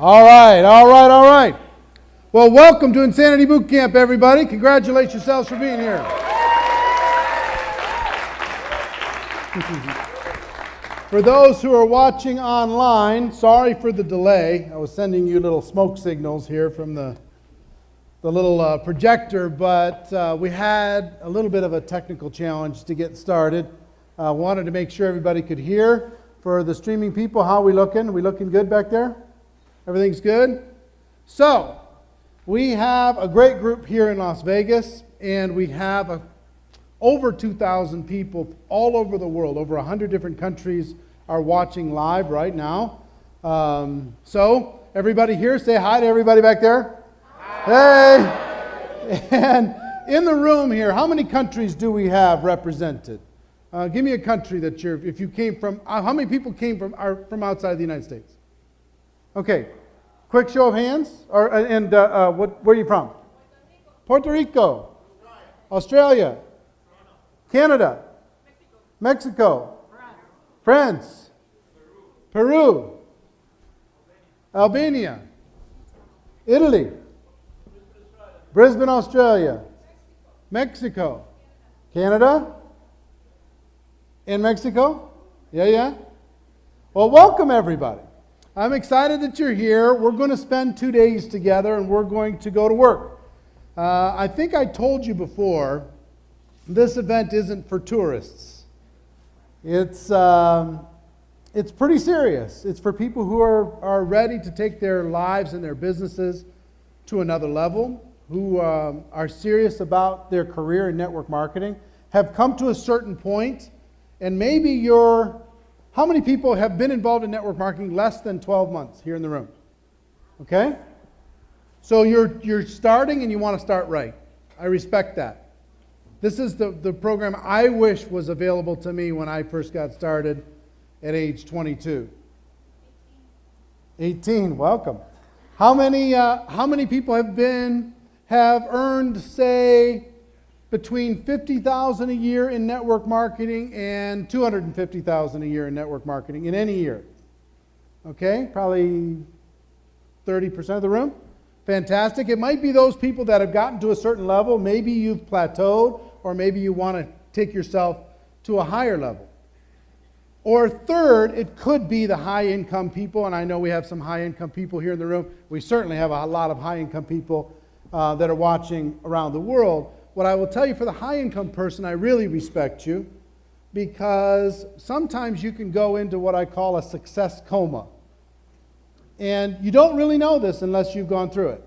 All right, all right, all right. Well, welcome to Insanity Boot Camp, everybody. Congratulate yourselves for being here. For those who are watching online, sorry for the delay. I was sending you little smoke signals here from the little projector, but we had a little bit of a technical challenge to get started. Wanted to make sure everybody could hear. For the streaming people, how are we looking? Are we looking good back there? Everything's good? So, we have a great group here in Las Vegas, and we have over 2,000 people all over the world. Over 100 different countries are watching live right now. So, everybody here, say hi to everybody back there. Hi. Hey! And in the room here, how many countries do we have represented? Give me a country that if you came from, how many people came from outside the United States? Okay, quick show of hands. Where are you from? Puerto Rico. Australia. Canada. Mexico. France. Peru. Albania. Italy. Brisbane, Australia. Mexico. Canada. In Mexico? Yeah. Well, welcome everybody. I'm excited that you're here. We're going to spend 2 days together and we're going to go to work. I think I told you before, this event isn't for tourists. It's pretty serious. It's for people who are ready to take their lives and their businesses to another level, who are serious about their career in network marketing, have come to a certain point, and maybe how many people have been involved in network marketing less than 12 months here in the room? Okay? So you're starting and you want to start right. I respect that. This is the program I wish was available to me when I first got started at age 22. 18, welcome. How many people have earned, say, between $50,000 a year in network marketing and $250,000 a year in network marketing in any year? Okay, probably 30% of the room. Fantastic. It might be those people that have gotten to a certain level. Maybe you've plateaued, or maybe you want to take yourself to a higher level. Or third, it could be the high-income people, and I know we have some high-income people here in the room. We certainly have a lot of high-income people that are watching around the world. What I will tell you, for the high-income person, I really respect you, because sometimes you can go into what I call a success coma. And you don't really know this unless you've gone through it.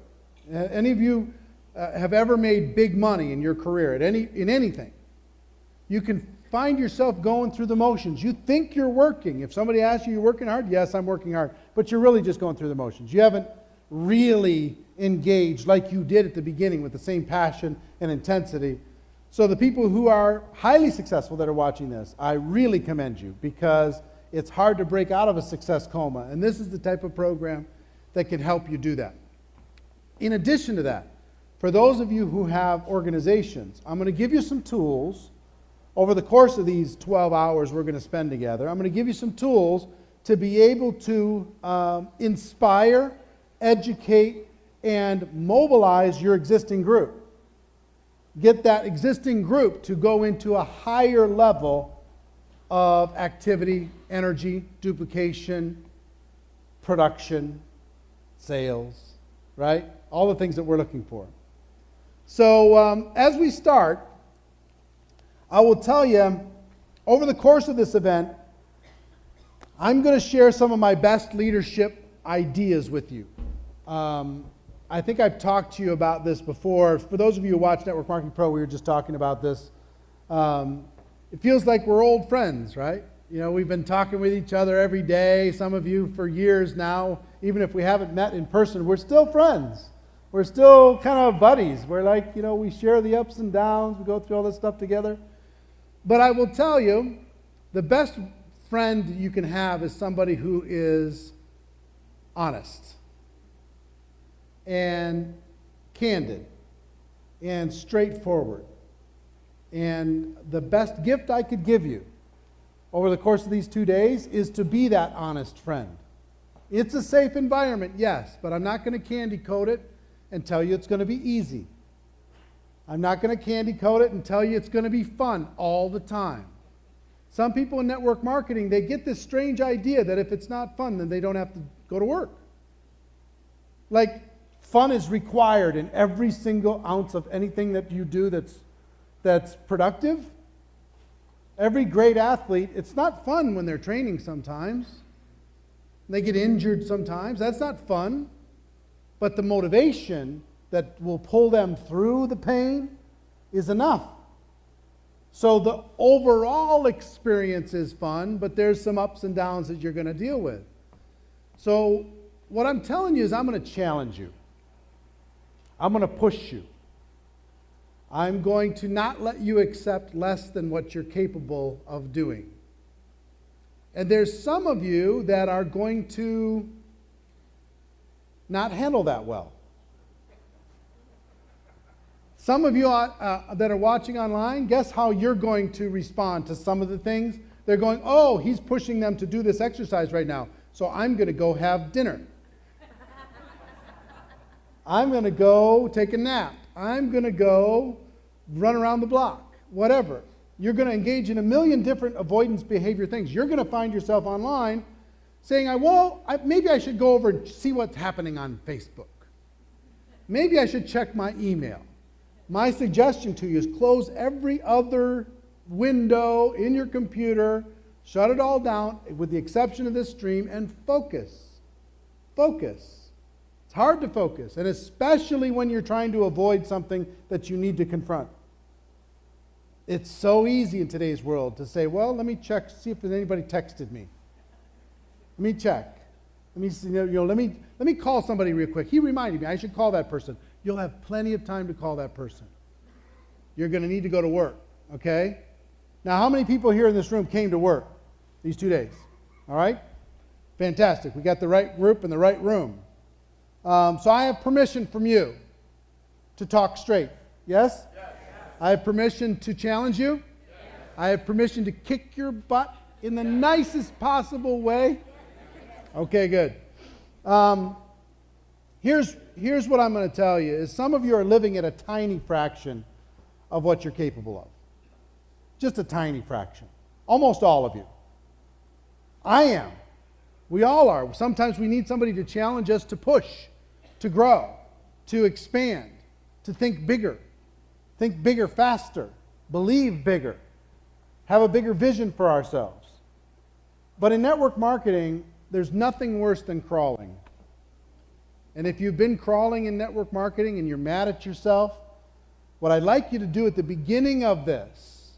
Any of you have ever made big money in your career, in anything, you can find yourself going through the motions. You think you're working. If somebody asks you, you're working hard? Yes, I'm working hard. But you're really just going through the motions. You haven't really engaged like you did at the beginning with the same passion and intensity. So the people who are highly successful that are watching this, I really commend you, because it's hard to break out of a success coma. And this is the type of program that can help you do that. In addition to that, for those of you who have organizations, I'm going to give you some tools over the course of these 12 hours we're going to spend together. I'm going to give you some tools to be able to inspire, educate, and mobilize your existing group. Get that existing group to go into a higher level of activity, energy, duplication, production, sales, right? All the things that we're looking for. So as we start, I will tell you, over the course of this event, I'm going to share some of my best leadership ideas with you. I think I've talked to you about this before. For those of you who watch Network Marketing Pro, we were just talking about this. It feels like we're old friends, right? You know, we've been talking with each other every day, some of you for years now. Even if we haven't met in person, we're still friends. We're still kind of buddies. We're like, you know, we share the ups and downs. We go through all this stuff together. But I will tell you, the best friend you can have is somebody who is honest and candid and straightforward. And the best gift I could give you over the course of these 2 days is to be that honest friend, It's a safe environment, yes, but I'm not going to candy coat it and tell you it's going to be easy. I'm not going to candy coat it and tell you it's going to be fun all the time. Some people in network marketing, they get this strange idea that if it's not fun, then they don't have to go to work. Like, fun is required in every single ounce of anything that you do that's productive. Every great athlete, it's not fun when they're training sometimes. They get injured sometimes. That's not fun. But the motivation that will pull them through the pain is enough. So the overall experience is fun, but there's some ups and downs that you're going to deal with. So what I'm telling you is I'm going to challenge you. I'm going to push you. I'm going to not let you accept less than what you're capable of doing. And there's some of you that are going to not handle that well. Some of you that are watching online, guess how you're going to respond to some of the things? They're going, oh, he's pushing them to do this exercise right now, so I'm going to go have dinner. I'm going to go take a nap. I'm going to go run around the block, whatever. You're going to engage in a million different avoidance behavior things. You're going to find yourself online saying, maybe I should go over and see what's happening on Facebook. Maybe I should check my email. My suggestion to you is close every other window in your computer, shut it all down with the exception of this stream, and focus. Focus. It's hard to focus, and especially when you're trying to avoid something that you need to confront. It's so easy in today's world to say, well, let me check, see if anybody texted me. Let me check. Let me see, let me call somebody real quick. He reminded me I should call that person. You'll have plenty of time to call that person. You're going to need to go to work, okay? Now, how many people here in this room came to work these 2 days? All right? Fantastic. We got the right group in the right room. So I have permission from you to talk straight. Yes? Yes. I have permission to challenge you. Yes. I have permission to kick your butt in the nicest possible way. Okay, good. Here's what I'm going to tell you is some of you are living at a tiny fraction of what you're capable of. Just a tiny fraction. Almost all of you. I am. We all are. Sometimes we need somebody to challenge us to push, to grow, to expand, to think bigger faster, believe bigger, have a bigger vision for ourselves. But in network marketing, there's nothing worse than crawling. And if you've been crawling in network marketing and you're mad at yourself, what I'd like you to do at the beginning of this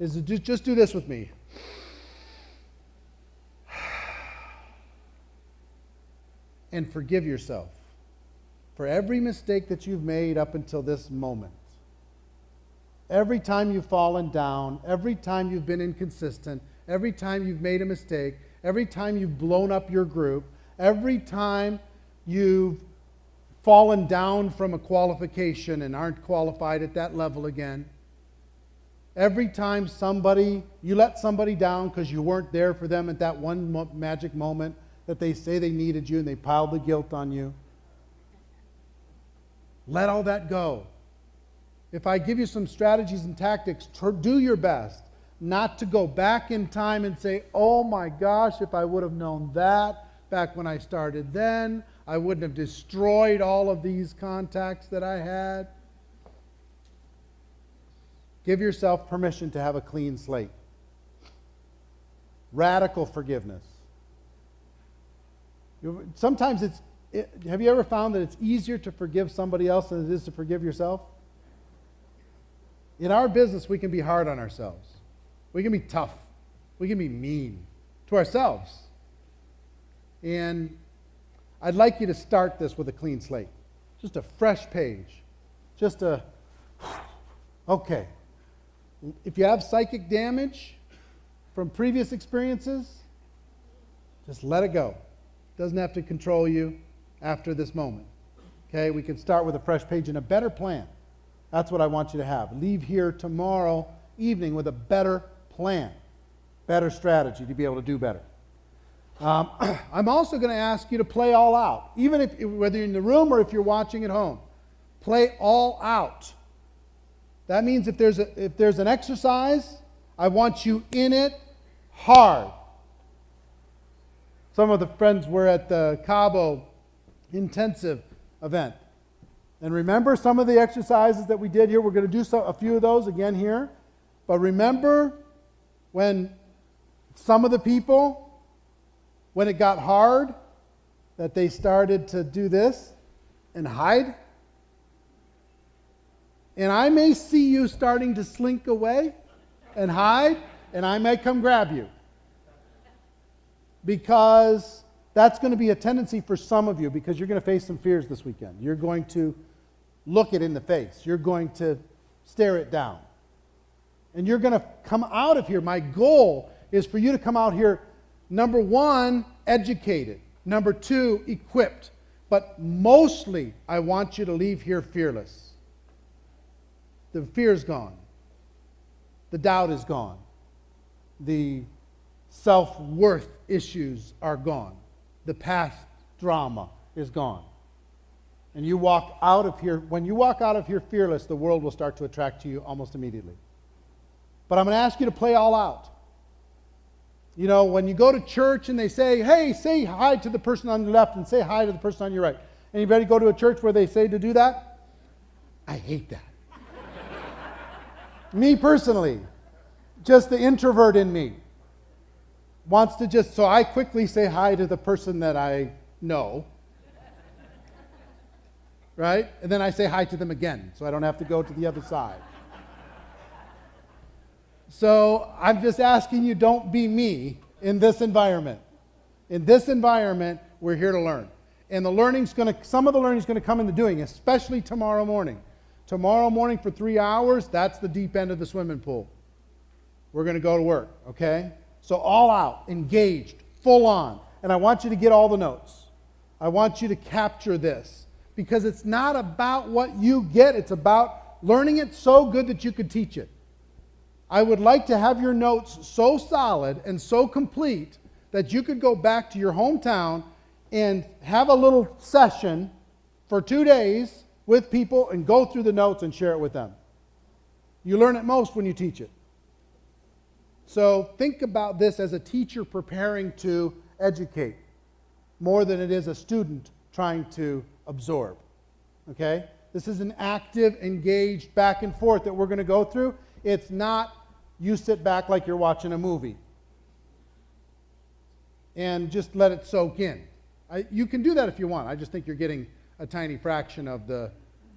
is to just do this with me. And forgive yourself for every mistake that you've made up until this moment. Every time you've fallen down, every time you've been inconsistent, every time you've made a mistake, every time you've blown up your group, every time you've fallen down from a qualification and aren't qualified at that level again, every time you let somebody down because you weren't there for them at that one magic moment that they say they needed you and they piled the guilt on you. Let all that go. If I give you some strategies and tactics, do your best not to go back in time and say, oh my gosh, if I would have known that back when I started then, I wouldn't have destroyed all of these contacts that I had. Give yourself permission to have a clean slate. Radical forgiveness. Sometimes have you ever found that it's easier to forgive somebody else than it is to forgive yourself? In our business, we can be hard on ourselves. We can be tough. We can be mean to ourselves. And I'd like you to start this with a clean slate. Just a fresh page. Okay. If you have psychic damage from previous experiences, just let it go. Doesn't have to control you after this moment. Okay, we can start with a fresh page and a better plan. That's what I want you to have. Leave here tomorrow evening with a better plan, better strategy to be able to do better. I'm also going to ask you to play all out, even if whether you're in the room or if you're watching at home. Play all out. That means if there's an exercise, I want you in it hard. Some of the friends were at the Cabo intensive event. And remember some of the exercises that we did here. We're going to do a few of those again here. But remember when some of the people, when it got hard, that they started to do this and hide? And I may see you starting to slink away and hide, and I may come grab you. Because that's going to be a tendency for some of you, because you're going to face some fears this weekend. You're going to look it in the face. You're going to stare it down. And you're going to come out of here. My goal is for you to come out here, number one, educated. Number two, equipped. But mostly, I want you to leave here fearless. The fear is gone. The doubt is gone. The self-worth issues are gone. The past drama is gone. And you walk out of here, when you walk out of here fearless, the world will start to attract to you almost immediately. But I'm going to ask you to play all out. You know, when you go to church and they say, hey, say hi to the person on your left and say hi to the person on your right. Anybody go to a church where they say to do that? I hate that. Me personally, just the introvert in me wants to just, so I quickly say hi to the person that I know, right? And then I say hi to them again, so I don't have to go to the other side. So I'm just asking you, don't be me in this environment. In this environment, we're here to learn. And some of the learning is going to come in the doing, especially tomorrow morning. Tomorrow morning for 3 hours, that's the deep end of the swimming pool. We're going to go to work, okay? So all out, engaged, full on. And I want you to get all the notes. I want you to capture this. Because it's not about what you get, it's about learning it so good that you could teach it. I would like to have your notes so solid and so complete that you could go back to your hometown and have a little session for 2 days with people and go through the notes and share it with them. You learn it most when you teach it. So think about this as a teacher preparing to educate more than it is a student trying to absorb. Okay? This is an active, engaged back and forth that we're going to go through. It's not you sit back like you're watching a movie and just let it soak in. You can do that if you want. I just think you're getting a tiny fraction of the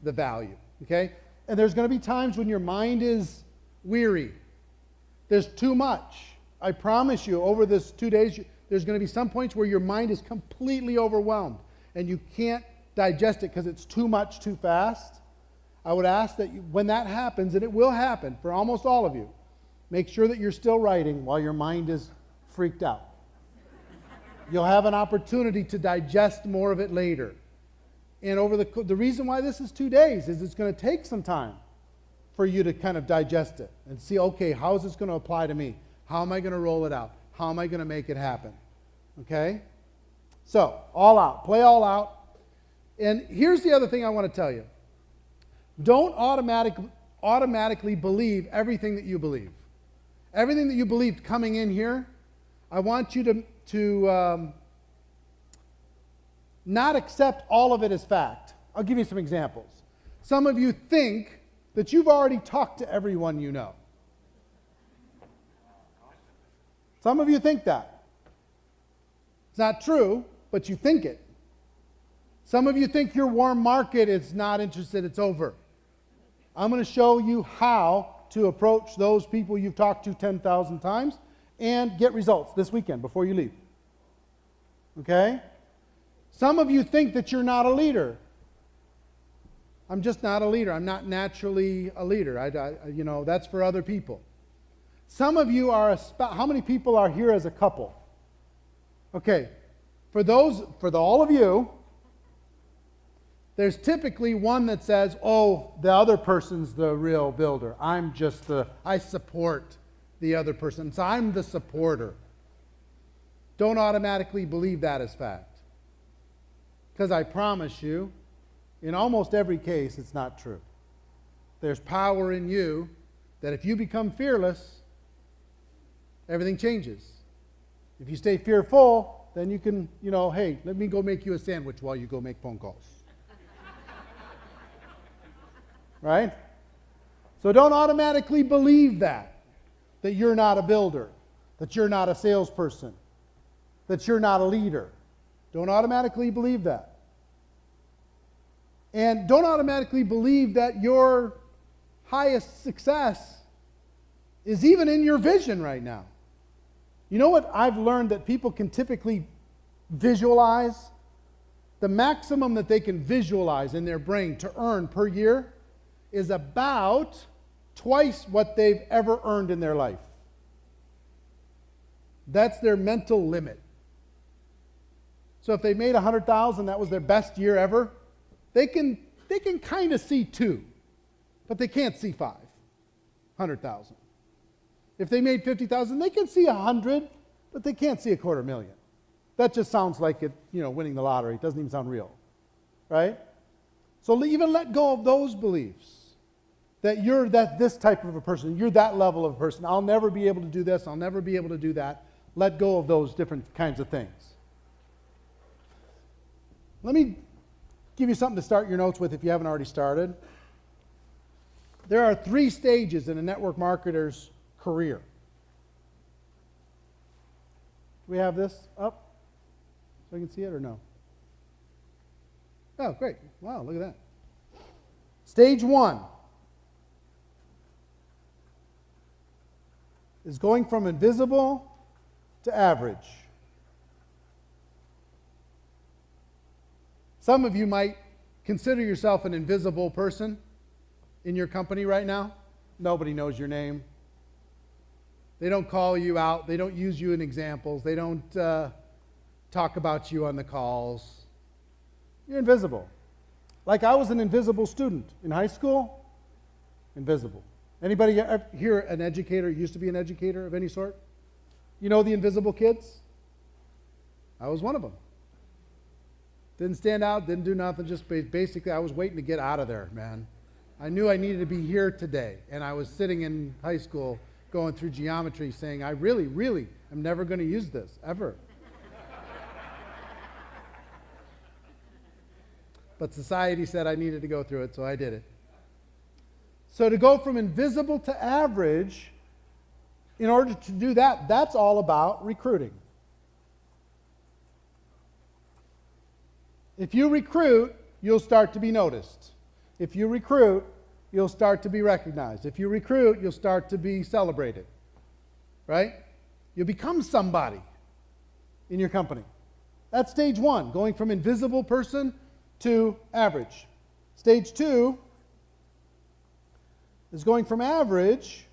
value. Okay? And there's going to be times when your mind is weary. There's too much. I promise you, over this 2 days, there's going to be some points where your mind is completely overwhelmed and you can't digest it because it's too much too fast. I would ask that when that happens, and it will happen for almost all of you, make sure that you're still writing while your mind is freaked out. You'll have an opportunity to digest more of it later. And over the reason why this is 2 days is it's going to take some time for you to kind of digest it and see, okay, how is this going to apply to me? How am I going to roll it out? How am I going to make it happen? Okay? So, all out. Play all out. And here's the other thing I want to tell you. Don't automatically believe everything that you believe. Everything that you believed coming in here, I want you to not accept all of it as fact. I'll give you some examples. Some of you think that you've already talked to everyone you know. Some of you think that. It's not true, but you think it. Some of you think your warm market is not interested, it's over. I'm going to show you how to approach those people you've talked to 10,000 times and get results this weekend before you leave. Okay? Some of you think that you're not a leader. I'm just not a leader. I'm not naturally a leader. That's for other people. Some of you are how many people are here as a couple? Okay. For all of you, there's typically one that says, oh, the other person's the real builder. I support the other person. So I'm the supporter. don't automatically believe that as fact. Because I promise you, in almost every case, it's not true. There's power in you that if you become fearless, everything changes. If you stay fearful, then you can, hey, let me go make you a sandwich while you go make phone calls. Right? So don't automatically believe that you're not a builder, that you're not a salesperson, that you're not a leader. Don't automatically believe that. And don't automatically believe that your highest success is even in your vision right now. You know what I've learned that people can typically visualize? The maximum that they can visualize in their brain to earn per year is about twice what they've ever earned in their life. That's their mental limit. So if they made $100,000, that was their best year ever, they can kind of see 2, but they can't see 500,000. If they made $50,000, they can see 100, but they can't see $250,000. That just sounds like it, winning the lottery. It doesn't even sound real, right? So even let go of those beliefs. That you're this type of a person, you're that level of a person. I'll never be able to do this, I'll never be able to do that. Let go of those different kinds of things. Let me give you something to start your notes with if you haven't already started. There are 3 stages in a network marketer's career. Do we have this up so I can see it or no? Oh, great. Wow, look at that. Stage 1 is going from invisible to average. Some of you might consider yourself an invisible person in your company right now. Nobody knows your name. They don't call you out. They don't use you in examples. They don't talk about you on the calls. You're invisible. Like I was an invisible student in high school. Invisible. Anybody here an educator, used to be an educator of any sort? You know the invisible kids? I was one of them. Didn't stand out, didn't do nothing, just basically I was waiting to get out of there, man. I knew I needed to be here today, and I was sitting in high school going through geometry saying, I really, really am never going to use this, ever. But society said I needed to go through it, so I did it. So to go from invisible to average, in order to do that, that's all about recruiting. If you recruit, you'll start to be noticed. If you recruit, you'll start to be recognized. If you recruit, you'll start to be celebrated. Right? You'll become somebody in your company. That's stage 1, going from invisible person to average. Stage 2 is going from average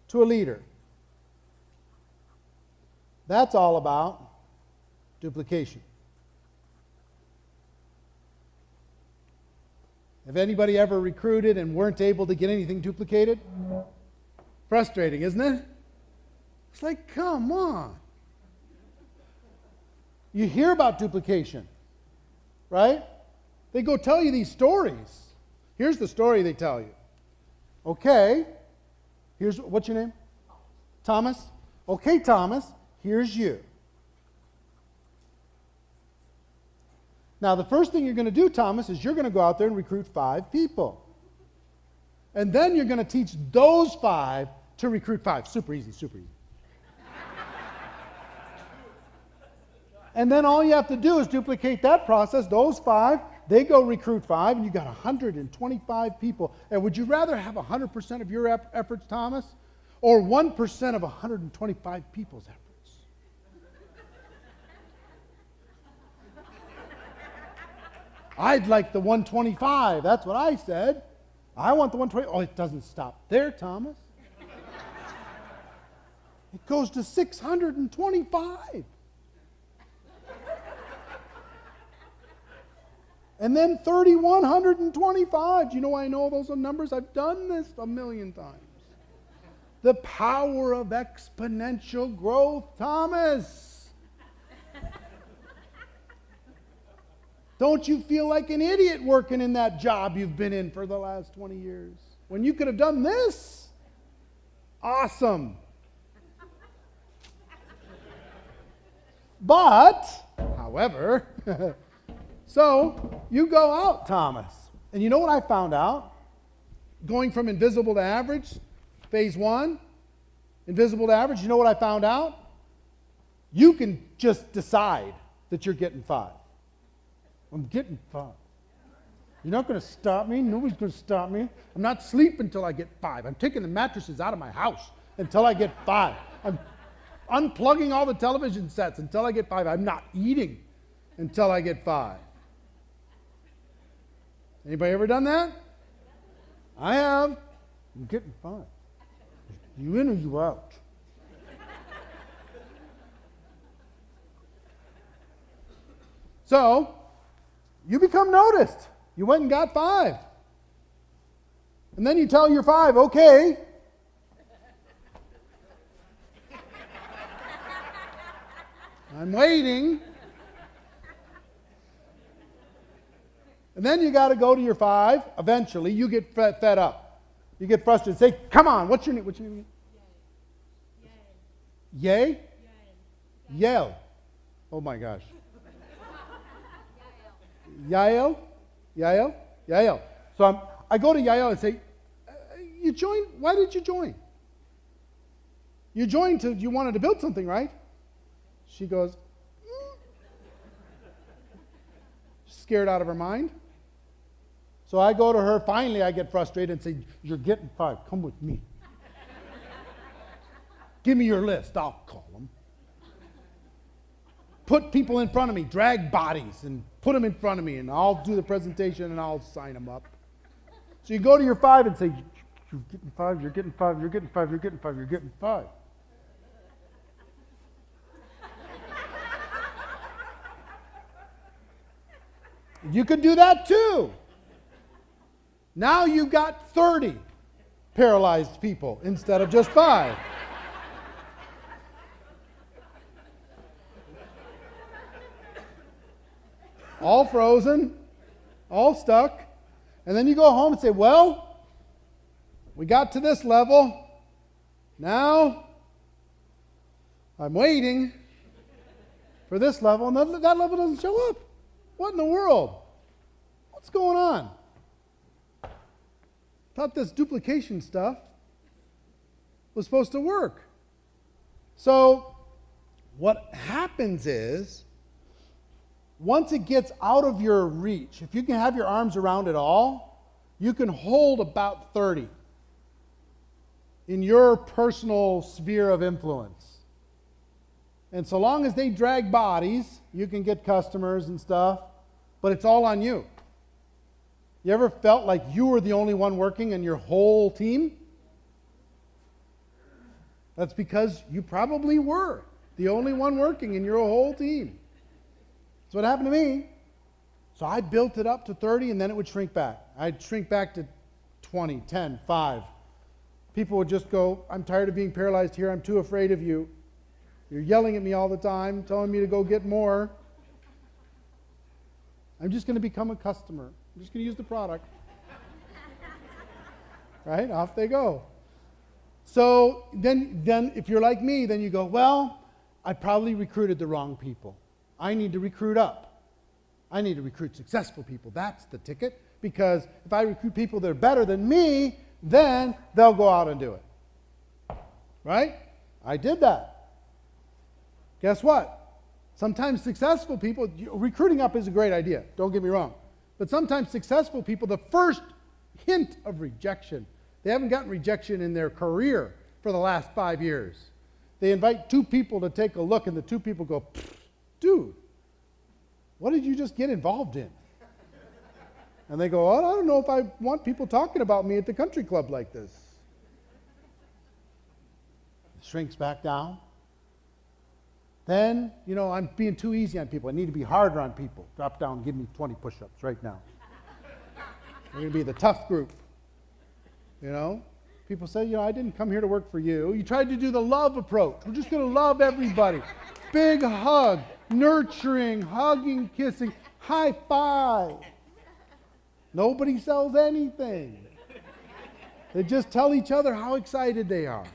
to a leader. That's all about duplication. Have anybody ever recruited and weren't able to get anything duplicated? Frustrating, isn't it? It's like, come on. You hear about duplication, right? They go tell you these stories. Here's the story they tell you. Okay, what's your name? Thomas. Okay, Thomas, here's you. Now, the first thing you're going to do, Thomas, is you're going to go out there and recruit 5 people. And then you're going to teach those 5 to recruit 5. Super easy, super easy. And then all you have to do is duplicate that process. Those 5, they go recruit 5, and you got 125 people. And would you rather have 100% of your efforts, Thomas, or 1% of 125 people's efforts? I'd like the 125. That's what I said. I want the 120. Oh, it doesn't stop there, Thomas. It goes to 625. And then 3,125. Do you know why I know those numbers? I've done this a million times. The power of exponential growth, Thomas. Don't you feel like an idiot working in that job you've been in for the last 20 years? When you could have done this? Awesome. But, however, so you go out, Thomas. And you know what I found out? Going from invisible to average, phase 1, invisible to average, you know what I found out? You can just decide that you're getting 5. I'm getting 5. You're not going to stop me. Nobody's going to stop me. I'm not sleeping until I get 5. I'm taking the mattresses out of my house until I get 5. I'm unplugging all the television sets until I get 5. I'm not eating until I get 5. Anybody ever done that? I have. I'm getting 5. You in or you out? So, you become noticed. You went and got 5. And then you tell your 5, okay. I'm waiting. And then you got to go to your 5. Eventually, you get fed up. You get frustrated. Say, come on, what's your name? What's your name? Yay? Yale. Oh my gosh. Yael? Yael? Yael. So I go to Yael and say, you joined? Why did you join? You joined to, you wanted to build something, right? She goes, scared out of her mind. So I go to her, finally I get frustrated and say, you're getting 5, come with me. Give me your list, I'll call them. Put people in front of me, drag bodies and put them in front of me and I'll do the presentation and I'll sign them up. So you go to your 5 and say, you're getting 5, you're getting 5, you're getting 5, you're getting 5, you're getting 5. You could do that too. Now you've got 30 paralyzed people instead of just 5. All frozen, all stuck. And then you go home and say, well, we got to this level. Now I'm waiting for this level, and that level doesn't show up. What in the world? What's going on? Thought this duplication stuff was supposed to work. So what happens is, once it gets out of your reach, if you can have your arms around it all, you can hold about 30 in your personal sphere of influence. And so long as they drag bodies, you can get customers and stuff, but it's all on you. You ever felt like you were the only one working in your whole team? That's because you probably were the only one working in your whole team. That's what happened to me. So I built it up to 30 and then it would shrink back. I'd shrink back to 20, 10, 5. People would just go, I'm tired of being paralyzed here. I'm too afraid of you. You're yelling at me all the time, telling me to go get more. I'm just going to become a customer. I'm just going to use the product. Right? Off they go. So then if you're like me, then you go, well, I probably recruited the wrong people. I need to recruit up. I need to recruit successful people. That's the ticket. Because if I recruit people that are better than me, then they'll go out and do it. Right? I did that. Guess what? Sometimes successful people, recruiting up is a great idea, don't get me wrong. But sometimes successful people, the first hint of rejection, they haven't gotten rejection in their career for the last 5 years. They invite 2 people to take a look and the 2 people go, dude, what did you just get involved in? And they go, oh, I don't know if I want people talking about me at the country club like this. It shrinks back down. Then, I'm being too easy on people. I need to be harder on people. Drop down and give me 20 push-ups right now. We're going to be the tough group. People say, you know, I didn't come here to work for you. You tried to do the love approach. We're just going to love everybody. Big hug, nurturing, hugging, kissing, high five. Nobody sells anything. They just tell each other how excited they are.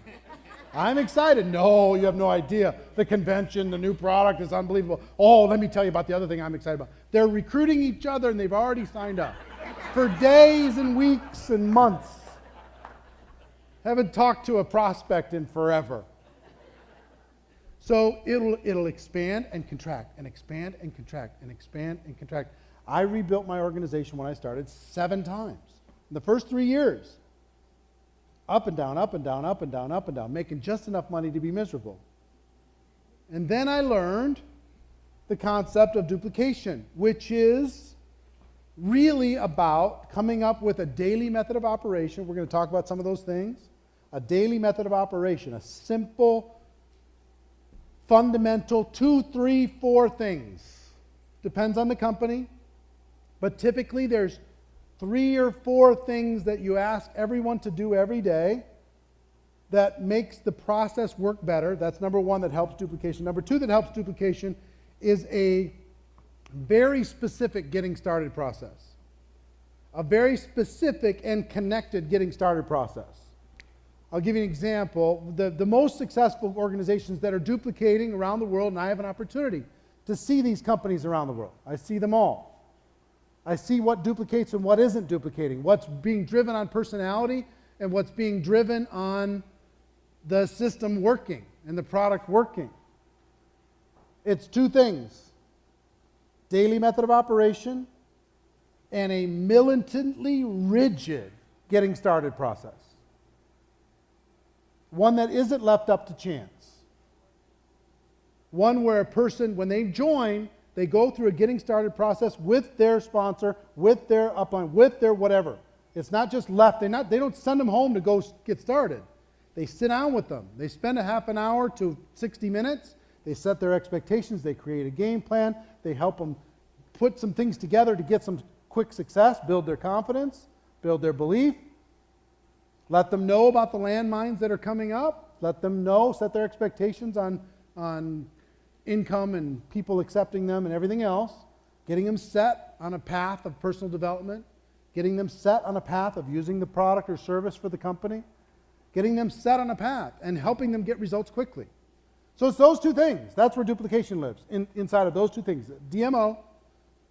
I'm excited. No, you have no idea. The convention, the new product is unbelievable. Oh, let me tell you about the other thing I'm excited about. They're recruiting each other and they've already signed up for days and weeks and months. Haven't talked to a prospect in forever. So it'll expand and contract and expand and contract and expand and contract. I rebuilt my organization when I started 7 times in the first 3 years. Up and down, up and down, up and down, up and down, making just enough money to be miserable. And then I learned the concept of duplication, which is really about coming up with a daily method of operation. We're going to talk about some of those things. A daily method of operation, a simple, fundamental 2, 3, 4 things. Depends on the company, but typically there's 3 or 4 things that you ask everyone to do every day that makes the process work better. That's number 1, that helps duplication. Number 2 that helps duplication is a very specific getting started process. A very specific and connected getting started process. I'll give you an example. The most successful organizations that are duplicating around the world, and I have an opportunity to see these companies around the world. I see them all. I see what duplicates and what isn't duplicating, what's being driven on personality and what's being driven on the system working and the product working. It's 2 things: daily method of operation and a militantly rigid getting started process. One that isn't left up to chance. One where a person, when they join, they go through a getting started process with their sponsor, with their upline, with their whatever. It's not just left. They don't send them home to go get started. They sit down with them. They spend a half an hour to 60 minutes. They set their expectations. They create a game plan. They help them put some things together to get some quick success, build their confidence, build their belief. Let them know about the landmines that are coming up. Let them know, set their expectations on income and people accepting them and everything else. Getting them set on a path of personal development. Getting them set on a path of using the product or service for the company. Getting them set on a path and helping them get results quickly. So it's those 2 things. That's where duplication lives, inside of those 2 things. DMO,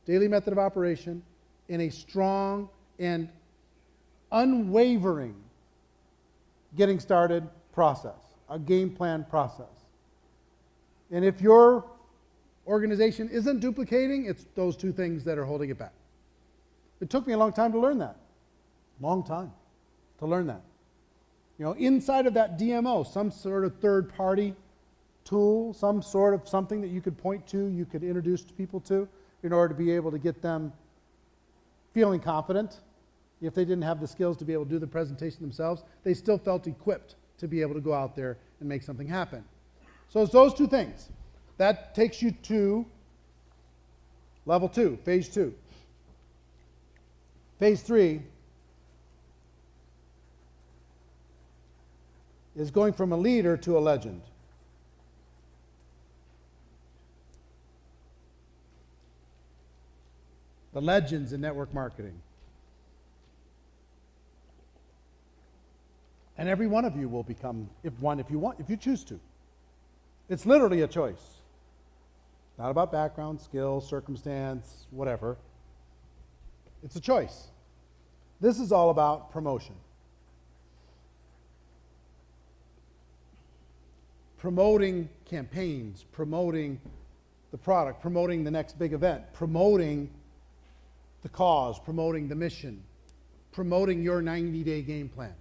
daily method of operation, in a strong and unwavering getting started process, a game plan process. And if your organization isn't duplicating, it's those 2 things that are holding it back. It took me a long time to learn that. Long time to learn that. You know, inside of that DMO, some sort of third-party tool, some sort of something that you could point to, you could introduce people to in order to be able to get them feeling confident. If they didn't have the skills to be able to do the presentation themselves, they still felt equipped to be able to go out there and make something happen. So it's those 2 things. That takes you to level 2, phase 2. Phase 3 is going from a leader to a legend. The legends in network marketing. And every one of you will become one if you choose to. It's literally a choice. Not about background, skill, circumstance, whatever. It's a choice. This is all about promotion. Promoting campaigns, promoting the product, promoting the next big event, promoting the cause, promoting the mission, promoting your 90-day game plan.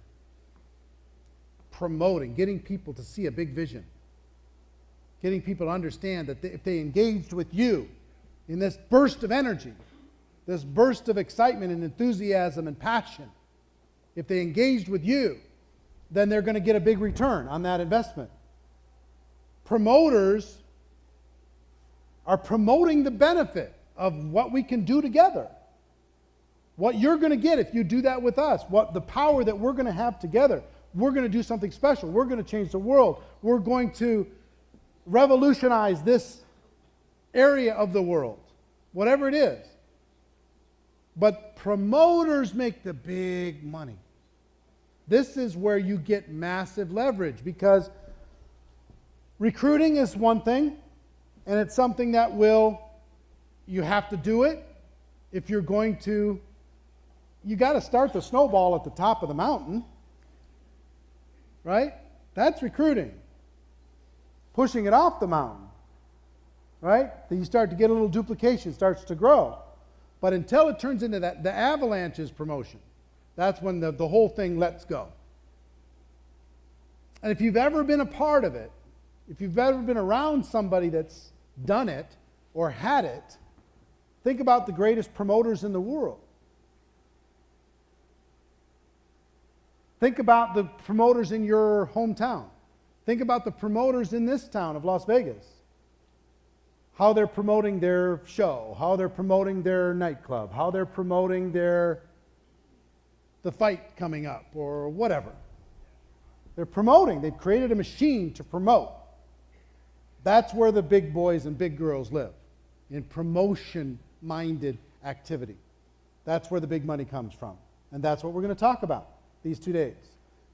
Promoting, getting people to see a big vision. Getting people to understand that if they engaged with you in this burst of energy, this burst of excitement and enthusiasm and passion, if they engaged with you, then they're going to get a big return on that investment. Promoters are promoting the benefit of what we can do together. What you're going to get if you do that with us, what the power that we're going to have together. we're going to do something special. We're going to change the world. We're going to revolutionize this area of the world, whatever it is. But promoters make the big money. This is where you get massive leverage, because recruiting is one thing, and it's something that you have to do it if you're going to, you got to start the snowball at the top of the mountain, right? That's recruiting. Pushing it off the mountain, right? Then you start to get a little duplication, starts to grow. But until it turns into that, the avalanche is promotion. That's when the whole thing lets go. And if you've ever been a part of it, if you've ever been around somebody that's done it or had it, think about the greatest promoters in the world. Think about the promoters in your hometown. Think about the promoters in this town of Las Vegas. How they're promoting their show, how they're promoting their nightclub, how they're promoting the fight coming up or whatever. They're promoting. They've created a machine to promote. That's where the big boys and big girls live, in promotion-minded activity. That's where the big money comes from. And that's what we're going to talk about these 2 days.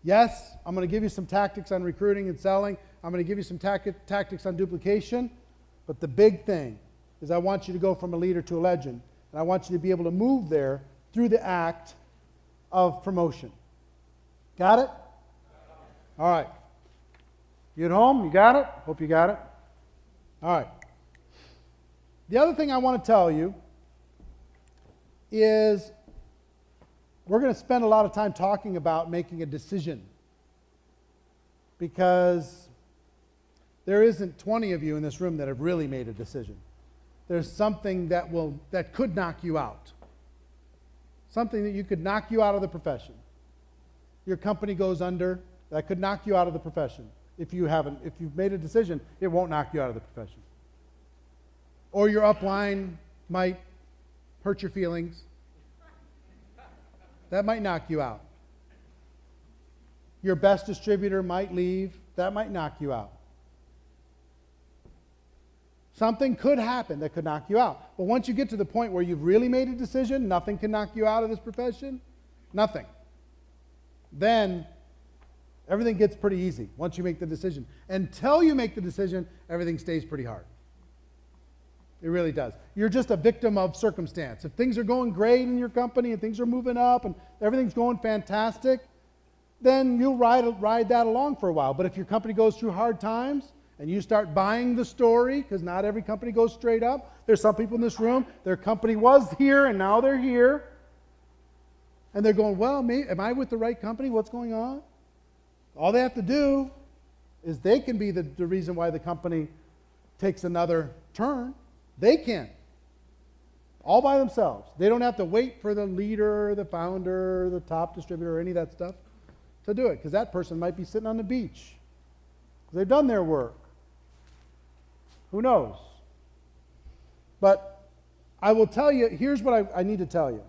Yes, I'm going to give you some tactics on recruiting and selling. I'm going to give you some tactics on duplication. But the big thing is I want you to go from a leader to a legend. And I want you to be able to move there through the act of promotion. Got it? All right. You at home? You got it? Hope you got it. All right. The other thing I want to tell you is we're going to spend a lot of time talking about making a decision, because there isn't 20 of you in this room that have really made a decision. There's something that could knock you out. Something that you could knock you out of the profession. Your company goes under, that could knock you out of the profession. If you've made a decision, it won't knock you out of the profession. Or your upline might hurt your feelings. That might knock you out. Your best distributor might leave. That might knock you out. Something could happen that could knock you out. But once you get to the point where you've really made a decision, nothing can knock you out of this profession. Nothing. Then everything gets pretty easy once you make the decision. Until you make the decision, everything stays pretty hard. It really does. You're just a victim of circumstance. If things are going great in your company and things are moving up and everything's going fantastic, then you'll ride that along for a while. But if your company goes through hard times and you start buying the story, because not every company goes straight up. There's some people in this room, their company was here and now they're here. And they're going, well, am I with the right company? What's going on? All they have to do is they can be the reason why the company takes another turn. They can. All by themselves. They don't have to wait for the leader, the founder, the top distributor, or any of that stuff to do it, because that person might be sitting on the beach. They've done their work. Who knows? But I will tell you, here's what I need to tell you.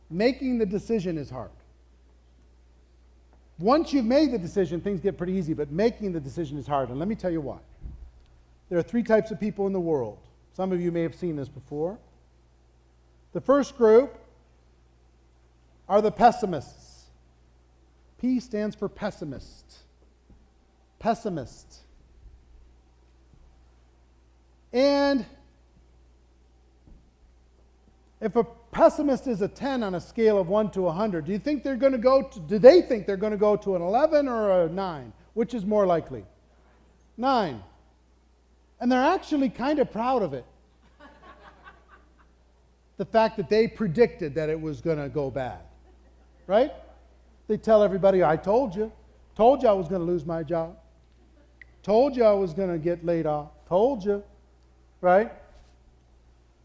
Making the decision is hard. Once you've made the decision, things get pretty easy, but making the decision is hard. And let me tell you why. There are 3 types of people in the world. Some of you may have seen this before. The first group are the pessimists. P stands for pessimist. Pessimist. And if a pessimist is a 10 on a scale of 1 to 100, do they think they're going to go to an 11 or a 9? Which is more likely? 9. And they're actually kind of proud of it. The fact that they predicted that it was going to go bad. Right? They tell everybody, I told you. Told you I was going to lose my job. Told you I was going to get laid off. Told you. Right?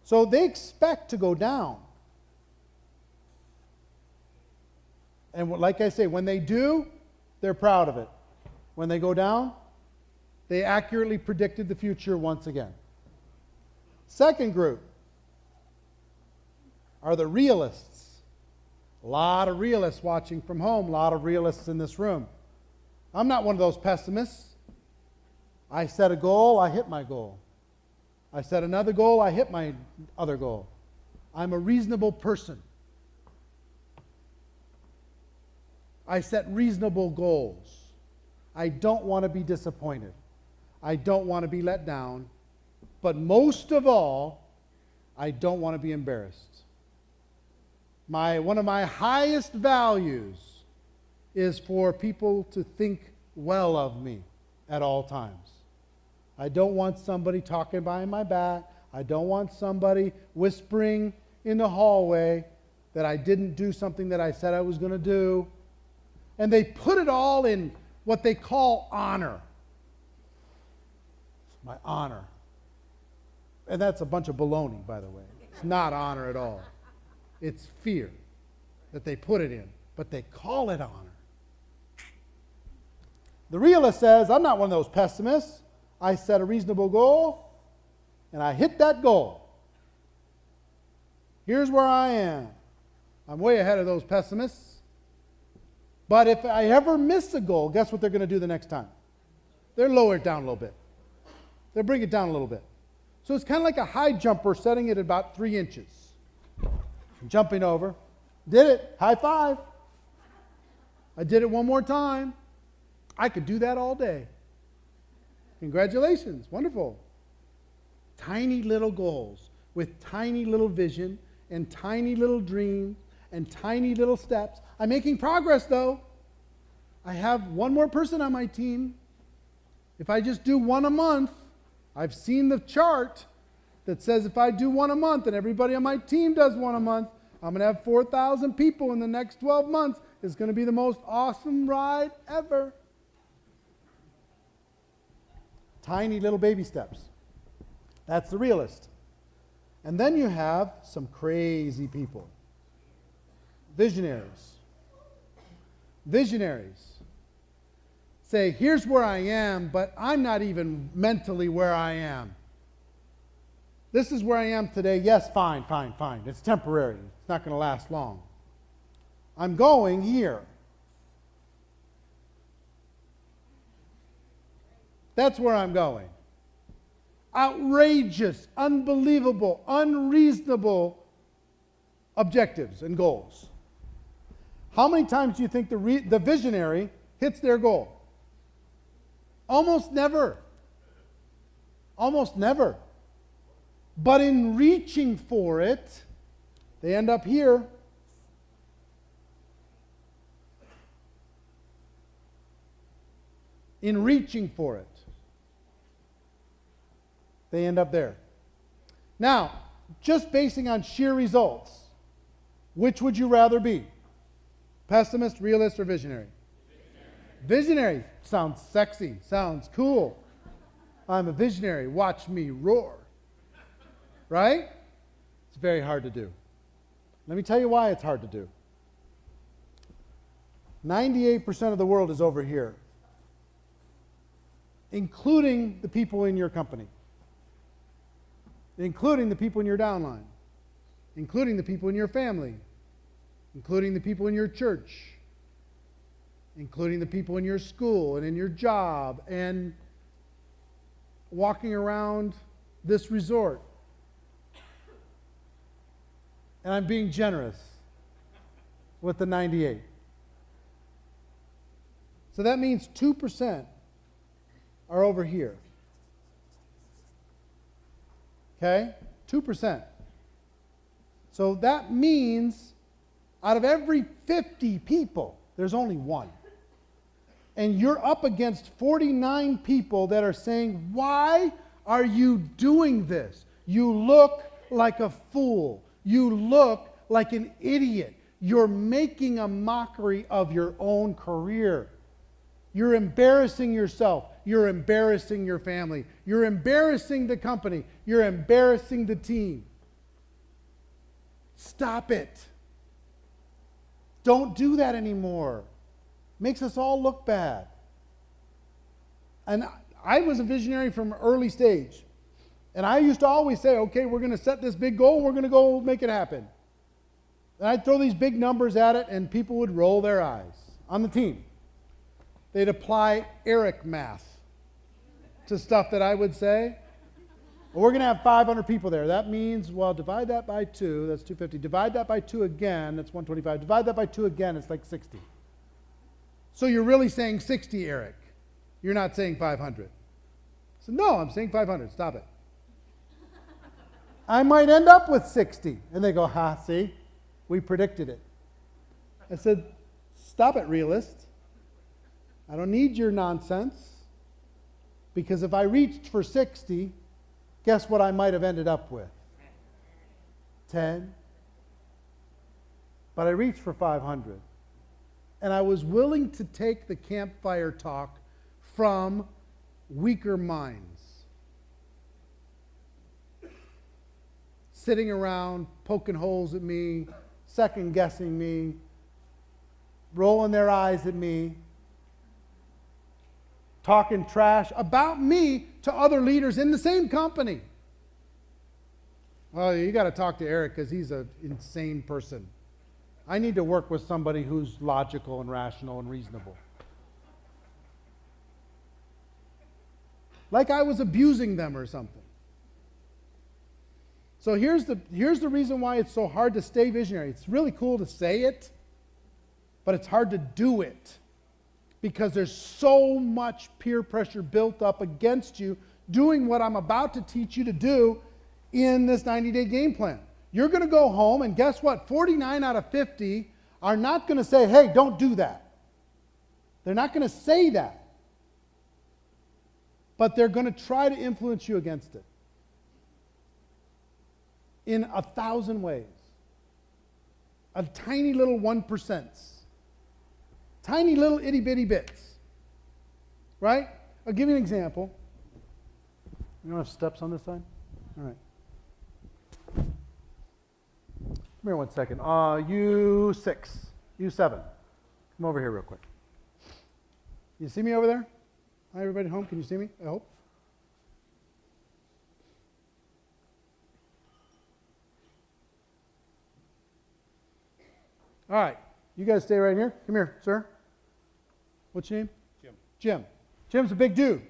So they expect to go down. And like I say, when they do, they're proud of it. When they go down, they accurately predicted the future once again. Second group are the realists. A lot of realists watching from home, a lot of realists in this room. I'm not one of those pessimists. I set a goal, I hit my goal. I set another goal, I hit my other goal. I'm a reasonable person. I set reasonable goals. I don't want to be disappointed. I don't want to be let down. But most of all, I don't want to be embarrassed. One of my highest values is for people to think well of me at all times. I don't want somebody talking behind my back. I don't want somebody whispering in the hallway that I didn't do something that I said I was going to do. And they put it all in what they call honor. It's my honor. And that's a bunch of baloney, by the way. It's not honor at all. It's fear that they put it in, but they call it honor. The realist says, I'm not one of those pessimists. I set a reasonable goal, and I hit that goal. Here's where I am. I'm way ahead of those pessimists. But if I ever miss a goal, guess what they're going to do the next time? They'll lower it down a little bit. They'll bring it down a little bit. So it's kind of like a high jumper setting it at about 3 inches. Jumping over. Did it. High five. I did it one more time. I could do that all day. Congratulations. Wonderful. Tiny little goals with tiny little vision and tiny little dreams and tiny little steps. I'm making progress, though. I have one more person on my team. If I just do one a month, I've seen the chart that says if I do one a month and everybody on my team does one a month, I'm going to have 4,000 people in the next 12 months. It's going to be the most awesome ride ever. Tiny little baby steps. That's the realist. And then you have some crazy people. Visionaries. Visionaries say, here's where I am, but I'm not even mentally where I am. This is where I am today. Yes, fine. It's temporary. It's not going to last long. I'm going here. That's where I'm going. Outrageous, unbelievable, unreasonable objectives and goals. How many times do you think the visionary hits their goal? Almost never. Almost never. But in reaching for it, they end up here. In reaching for it, they end up there. Now, just basing on sheer results, which would you rather be? Pessimist, realist, or visionary? Visionary sounds sexy, sounds cool. I'm a visionary, watch me roar. Right? It's very hard to do. Let me tell you why it's hard to do. 98% of the world is over here, including the people in your company, including the people in your downline, including the people in your family, including the people in your church, including the people in your school and in your job and walking around this resort. And I'm being generous with the 98. So that means 2% are over here. Okay? 2%. So that means out of every 50 people, there's only one. And you're up against 49 people that are saying, why are you doing this? You look like a fool. You look like an idiot. You're making a mockery of your own career. You're embarrassing yourself. You're embarrassing your family. You're embarrassing the company. You're embarrassing the team. Stop it. Don't do that anymore. Makes us all look bad. And I was a visionary from early stage. And I used to always say, okay, we're going to set this big goal. We're going to go make it happen. And I'd throw these big numbers at it, and people would roll their eyes on the team. they'd apply Eric math to stuff that I would say. Well, we're going to have 500 people there. That means, well, divide that by 2, that's 250. Divide that by 2 again, that's 125. Divide that by 2 again, it's like 60. So you're really saying 60, Eric. You're not saying 500. So no, I'm saying 500. Stop it. I might end up with 60. And they go, ha, see? We predicted it. I said, stop it, realist. I don't need your nonsense. Because if I reached for 60, guess what I might have ended up with? 10. But I reached for 500. And I was willing to take the campfire talk from weaker minds. Sitting around, poking holes at me, second guessing me, rolling their eyes at me, talking trash about me to other leaders in the same company. Well, you got to talk to Eric because he's an insane person. I need to work with somebody who's logical and rational and reasonable. Like I was abusing them or something. So here's the reason why it's so hard to stay visionary. It's really cool to say it, but it's hard to do it because there's so much peer pressure built up against you doing what I'm about to teach you to do in this 90-day game plan. You're going to go home, and guess what? 49 out of 50 are not going to say, hey, don't do that. They're not going to say that. But they're going to try to influence you against it in 1,000 ways. A tiny little 1%. Tiny little itty-bitty bits. Right? I'll give you an example. You don't have steps on this side? All right. Come here one second. U6, U7. Come over here real quick. You see me over there? Hi, everybody at home. Can you see me? I hope. All right. You guys stay right here. Come here, sir. What's your name? Jim. Jim. Jim's a big dude.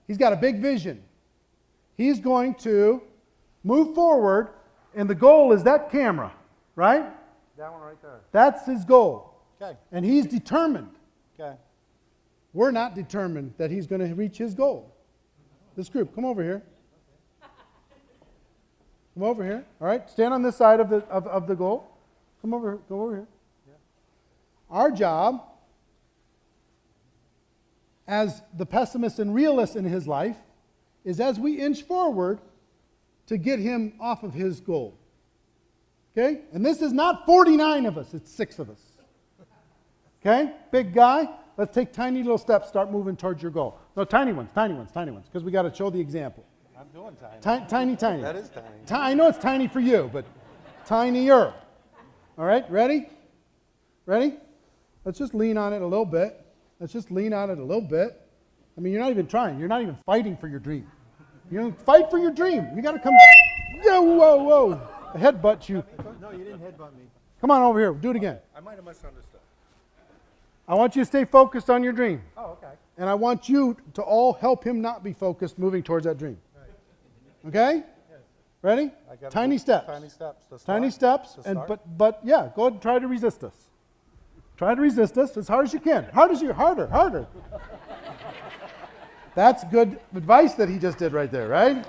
He's got a big vision. He's going to move forward, and the goal is that camera, right? That one right there. That's his goal. Okay. And he's determined. Okay. We're not determined that he's going to reach his goal. This group, come over here. Come over here. All right, stand on this side of the goal. Come over here. Yeah. Our job as the pessimist and realist in his life is as we inch forward to get him off of his goal. Okay? And this is not 49 of us, it's 6 of us. Okay? Big guy, let's take tiny little steps, start moving towards your goal. No, tiny ones, because we got to show the example. I'm doing tiny. Tiny. That is tiny. I know it's tiny for you, but tinier. All right, ready? Ready? Let's just lean on it a little bit. I mean, you're not even trying. You're not even fighting for your dream. You don't fight for your dream. You got to come. Whoa. I headbutt you. No, you didn't headbutt me. Come on over here. Do it again. I might have misunderstood. I want you to stay focused on your dream. Oh, okay. And I want you to all help him not be focused moving towards that dream. Right. Okay? Yes. Ready? Tiny steps. Tiny steps. Tiny steps. And but yeah, go ahead and try to resist us. Try to resist us as hard as you can. Harder. That's good advice that he just did right there, right?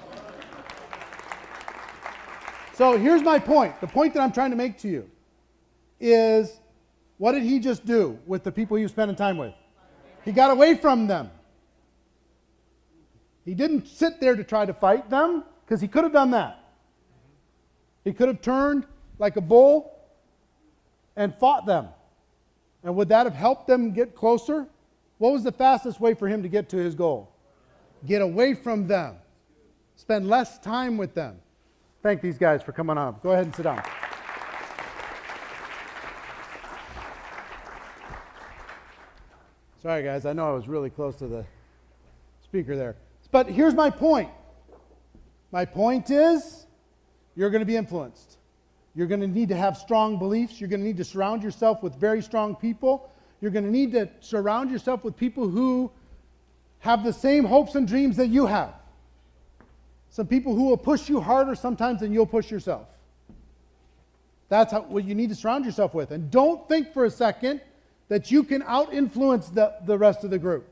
So here's my point. The point that I'm trying to make to you is, what did he just do with the people he was spending time with? He got away from them. He didn't sit there to try to fight them, because he could have done that. He could have turned like a bull and fought them. And would that have helped them get closer? What was the fastest way for him to get to his goal? Get away from them. Spend less time with them. Thank these guys for coming on. Go ahead and sit down. Sorry, guys. I know I was really close to the speaker there. But here's my point. My point is, you're going to be influenced. You're going to need to have strong beliefs. You're going to need to surround yourself with very strong people. You're going to need to surround yourself with people who have the same hopes and dreams that you have. Some people who will push you harder sometimes than you'll push yourself. That's what you need to surround yourself with. And don't think for a second that you can out-influence the rest of the group.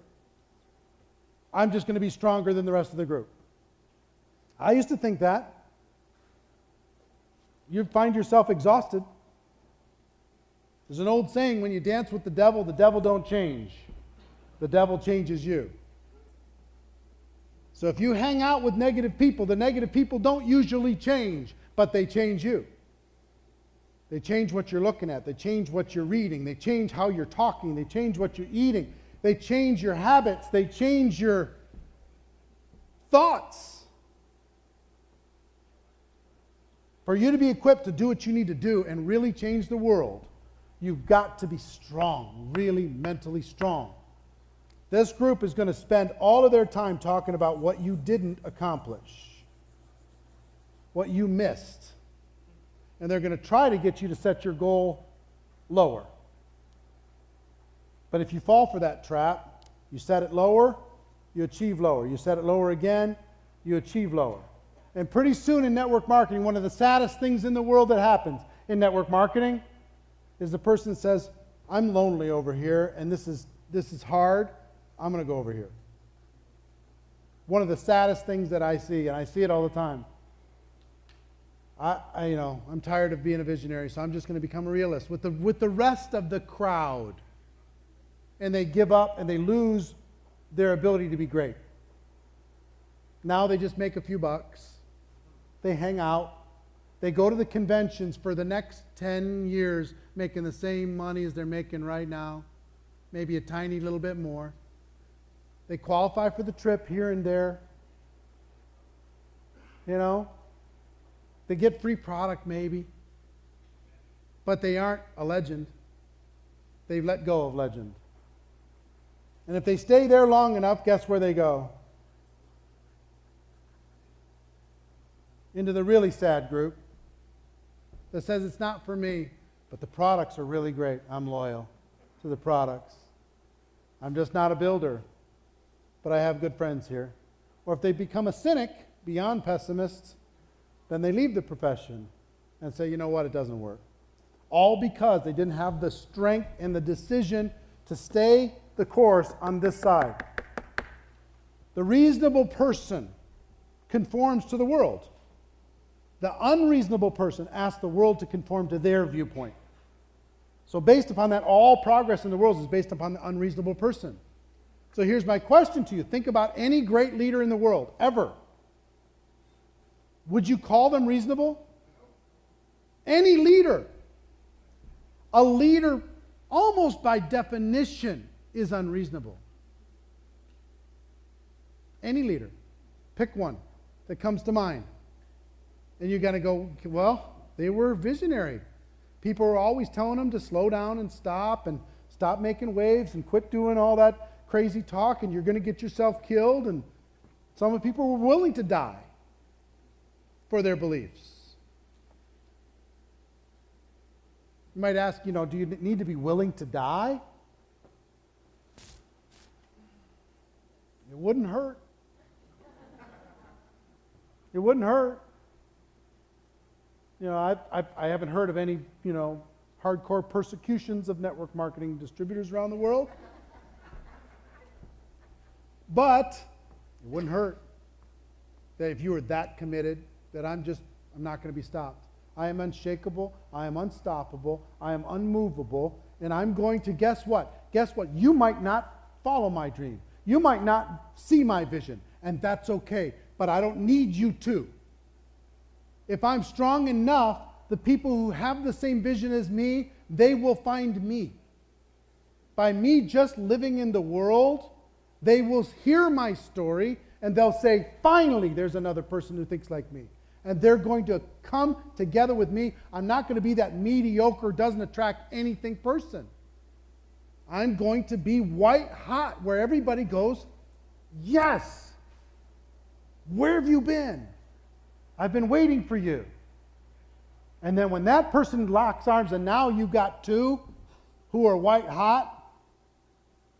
I'm just going to be stronger than the rest of the group. I used to think that. You find yourself exhausted. There's an old saying, when you dance with the devil don't change. The devil changes you. So if you hang out with negative people, the negative people don't usually change, but they change you. They change what you're looking at. They change what you're reading. They change how you're talking. They change what you're eating. They change your habits. They change your thoughts. For you to be equipped to do what you need to do and really change the world, you've got to be strong, really mentally strong. This group is going to spend all of their time talking about what you didn't accomplish, what you missed. And they're going to try to get you to set your goal lower. But if you fall for that trap, you set it lower, you achieve lower. You set it lower again, you achieve lower. And pretty soon in network marketing, one of the saddest things in the world that happens in network marketing is the person says, I'm lonely over here and this is hard. I'm going to go over here. One of the saddest things that I see, and I see it all the time. I'm tired of being a visionary, so I'm just going to become a realist with the rest of the crowd. And they give up and they lose their ability to be great. Now they just make a few bucks. They hang out. They go to the conventions for the next 10 years making the same money as they're making right now, maybe a tiny little bit more. They qualify for the trip here and there. You know, they get free product maybe, but they aren't a legend. They've let go of legend. And if they stay there long enough, guess where they go? Into the really sad group that says it's not for me, but the products are really great. I'm loyal to the products. I'm just not a builder, but I have good friends here. Or if they become a cynic beyond pessimists, then they leave the profession and say, you know what, it doesn't work. All because they didn't have the strength and the decision to stay the course on this side. The reasonable person conforms to the world. The unreasonable person asks the world to conform to their viewpoint. So based upon that, all progress in the world is based upon the unreasonable person. So here's my question to you. Think about any great leader in the world, ever. Would you call them reasonable? Any leader. A leader, almost by definition, is unreasonable. Any leader. Pick one that comes to mind. And you got to go, well, they were visionary. People were always telling them to slow down and stop making waves and quit doing all that crazy talk and you're going to get yourself killed. And some of the people were willing to die for their beliefs. You might ask, do you need to be willing to die? It wouldn't hurt. It wouldn't hurt. I haven't heard of any, hardcore persecutions of network marketing distributors around the world. But it wouldn't hurt that if you were that committed, that I'm not going to be stopped. I am unshakable. I am unstoppable. I am unmovable. And I'm going to, guess what? Guess what? You might not follow my dream. You might not see my vision. And that's okay. But I don't need you to. If I'm strong enough, the people who have the same vision as me, they will find me. By me just living in the world, they will hear my story and they'll say, finally, there's another person who thinks like me. And they're going to come together with me. I'm not going to be that mediocre, doesn't attract anything person. I'm going to be white hot where everybody goes, yes, where have you been? I've been waiting for you. And then when that person locks arms and now you've got two who are white hot,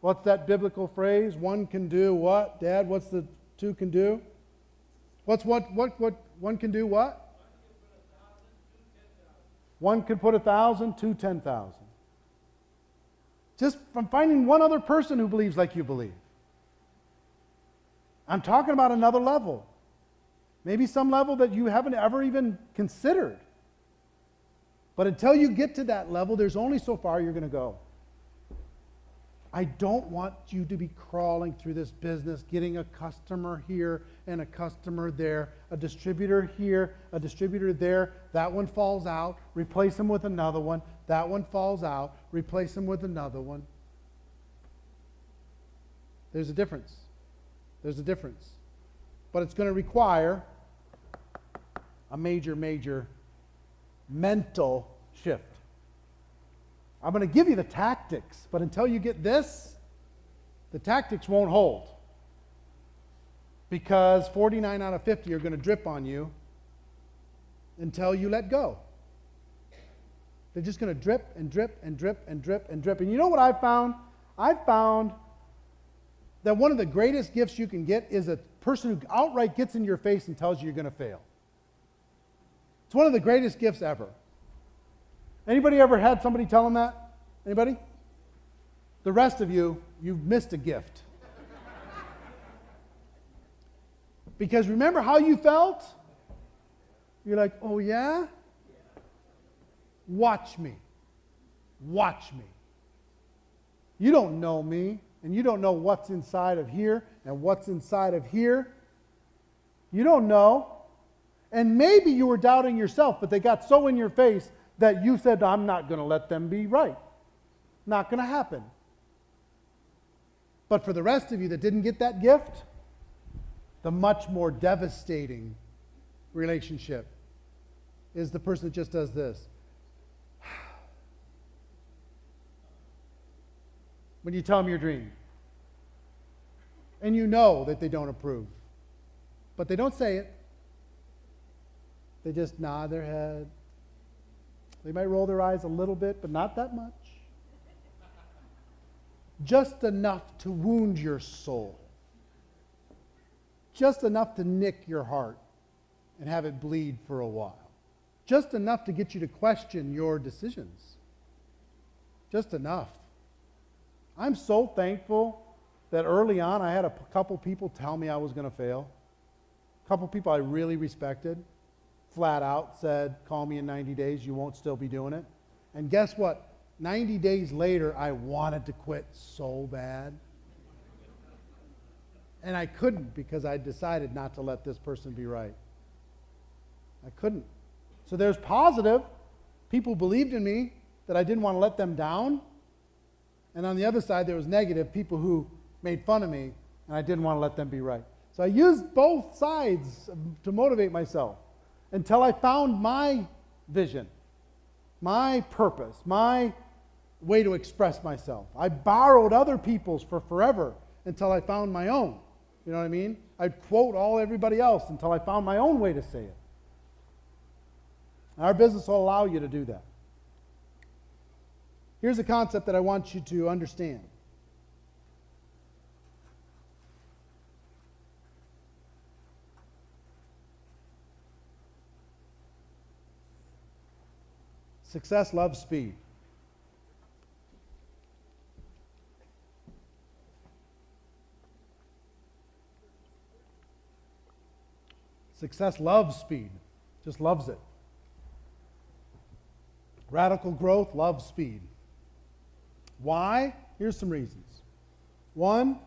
What's that biblical phrase? One can do what? Dad, what's the two can do? What's what one can do what? One can put 1,000, two 10,000. Just from finding one other person who believes like you believe. I'm talking about another level. Maybe some level that you haven't ever even considered. But until you get to that level, there's only so far you're going to go. I don't want you to be crawling through this business, getting a customer here and a customer there, a distributor here, a distributor there. That one falls out, replace them with another one. That one falls out, replace them with another one. There's a difference. There's a difference. But it's going to require a major, major mental shift. I'm going to give you the tactics, but until you get this, the tactics won't hold. Because 49 out of 50 are going to drip on you until you let go. They're just going to drip and drip and drip and drip and drip. And you know what I've found? I've found that one of the greatest gifts you can get is a person who outright gets in your face and tells you you're going to fail. It's one of the greatest gifts ever. Anybody ever had somebody tell them that? Anybody? The rest of you, you've missed a gift. Because remember how you felt? You're like, oh yeah? Watch me. Watch me. You don't know me, and you don't know what's inside of here and what's inside of here. You don't know. And maybe you were doubting yourself, but they got so in your face that you said, I'm not going to let them be right. Not going to happen. But for the rest of you that didn't get that gift, the much more devastating relationship is the person that just does this. When you tell them your dream. And you know that they don't approve. But they don't say it. They just nod their head. They might roll their eyes a little bit, but not that much. Just enough to wound your soul. Just enough to nick your heart and have it bleed for a while. Just enough to get you to question your decisions. Just enough. I'm so thankful that early on I had a couple people tell me I was going to fail. A couple people I really respected. Flat out said, call me in 90 days, you won't still be doing it. And guess what? 90 days later, I wanted to quit so bad. And I couldn't because I decided not to let this person be right. I couldn't. So there's positive. People believed in me that I didn't want to let them down. And on the other side, there was negative, people who made fun of me, and I didn't want to let them be right. So I used both sides to motivate myself. Until I found my vision, my purpose, my way to express myself. I borrowed other people's for forever until I found my own. You know what I mean? I'd quote everybody else until I found my own way to say it. Our business will allow you to do that. Here's a concept that I want you to understand. Success loves speed. Success loves speed, just loves it. Radical growth loves speed. Why? Here's some reasons. One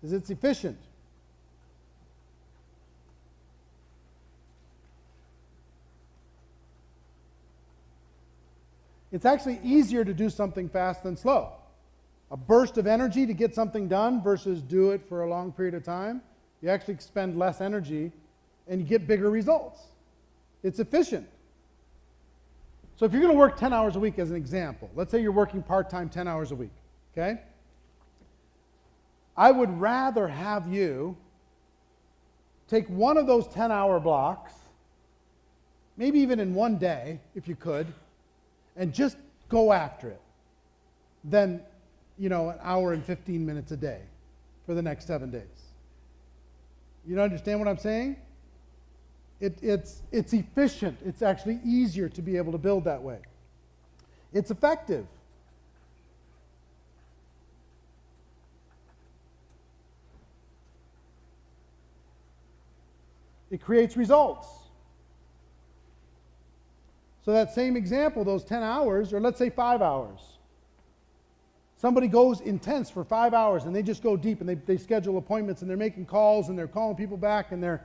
is it's efficient. It's actually easier to do something fast than slow. A burst of energy to get something done versus do it for a long period of time, you actually spend less energy and you get bigger results. It's efficient. So if you're going to work 10 hours a week as an example, let's say you're working part-time 10 hours a week, okay? I would rather have you take one of those 10-hour blocks, maybe even in one day, if you could, and just go after it, than an hour and 15 minutes a day for the next 7 days. You understand what I'm saying? It's efficient. It's actually easier to be able to build that way. It's effective. It creates results. So that same example, those 10 hours, or let's say 5 hours. Somebody goes intense for 5 hours and they just go deep and they schedule appointments and they're making calls and they're calling people back and they're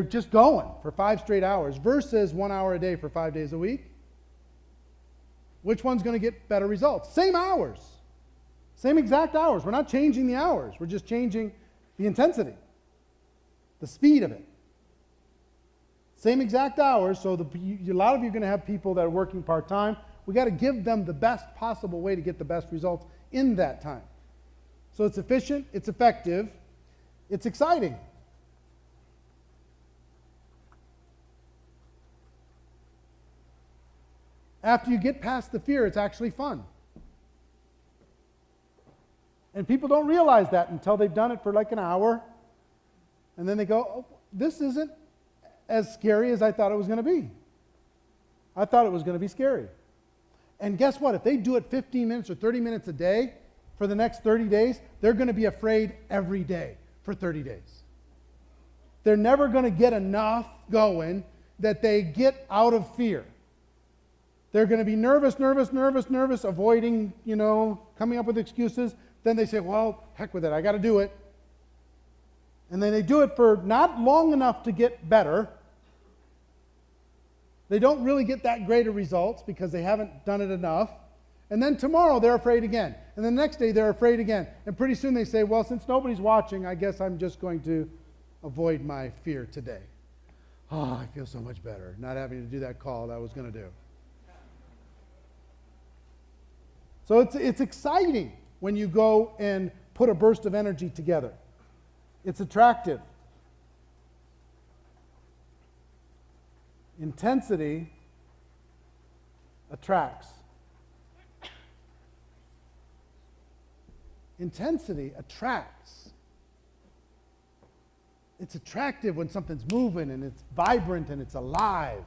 just going for 5 straight hours versus 1 hour a day for 5 days a week. Which one's going to get better results? Same hours. Same exact hours. We're not changing the hours. We're just changing the intensity, the speed of it. Same exact hours, so a lot of you are going to have people that are working part-time. We got to give them the best possible way to get the best results in that time. So it's efficient, it's effective, it's exciting. After you get past the fear, it's actually fun. And people don't realize that until they've done it for like an hour. And then they go, oh, this isn't as scary as I thought it was going to be. I thought it was going to be scary. And guess what? If they do it 15 minutes or 30 minutes a day for the next 30 days, they're going to be afraid every day for 30 days. They're never going to get enough going that they get out of fear. They're going to be nervous, avoiding, coming up with excuses. Then they say, well, heck with it, I got to do it. And then they do it for not long enough to get better. They don't really get that great of results because they haven't done it enough. And then tomorrow they're afraid again. And the next day they're afraid again. And pretty soon they say, well, since nobody's watching, I guess I'm just going to avoid my fear today. Oh, I feel so much better not having to do that call that I was going to do. So it's exciting when you go and put a burst of energy together. It's attractive. Intensity attracts. Intensity attracts. It's attractive when something's moving and it's vibrant and it's alive.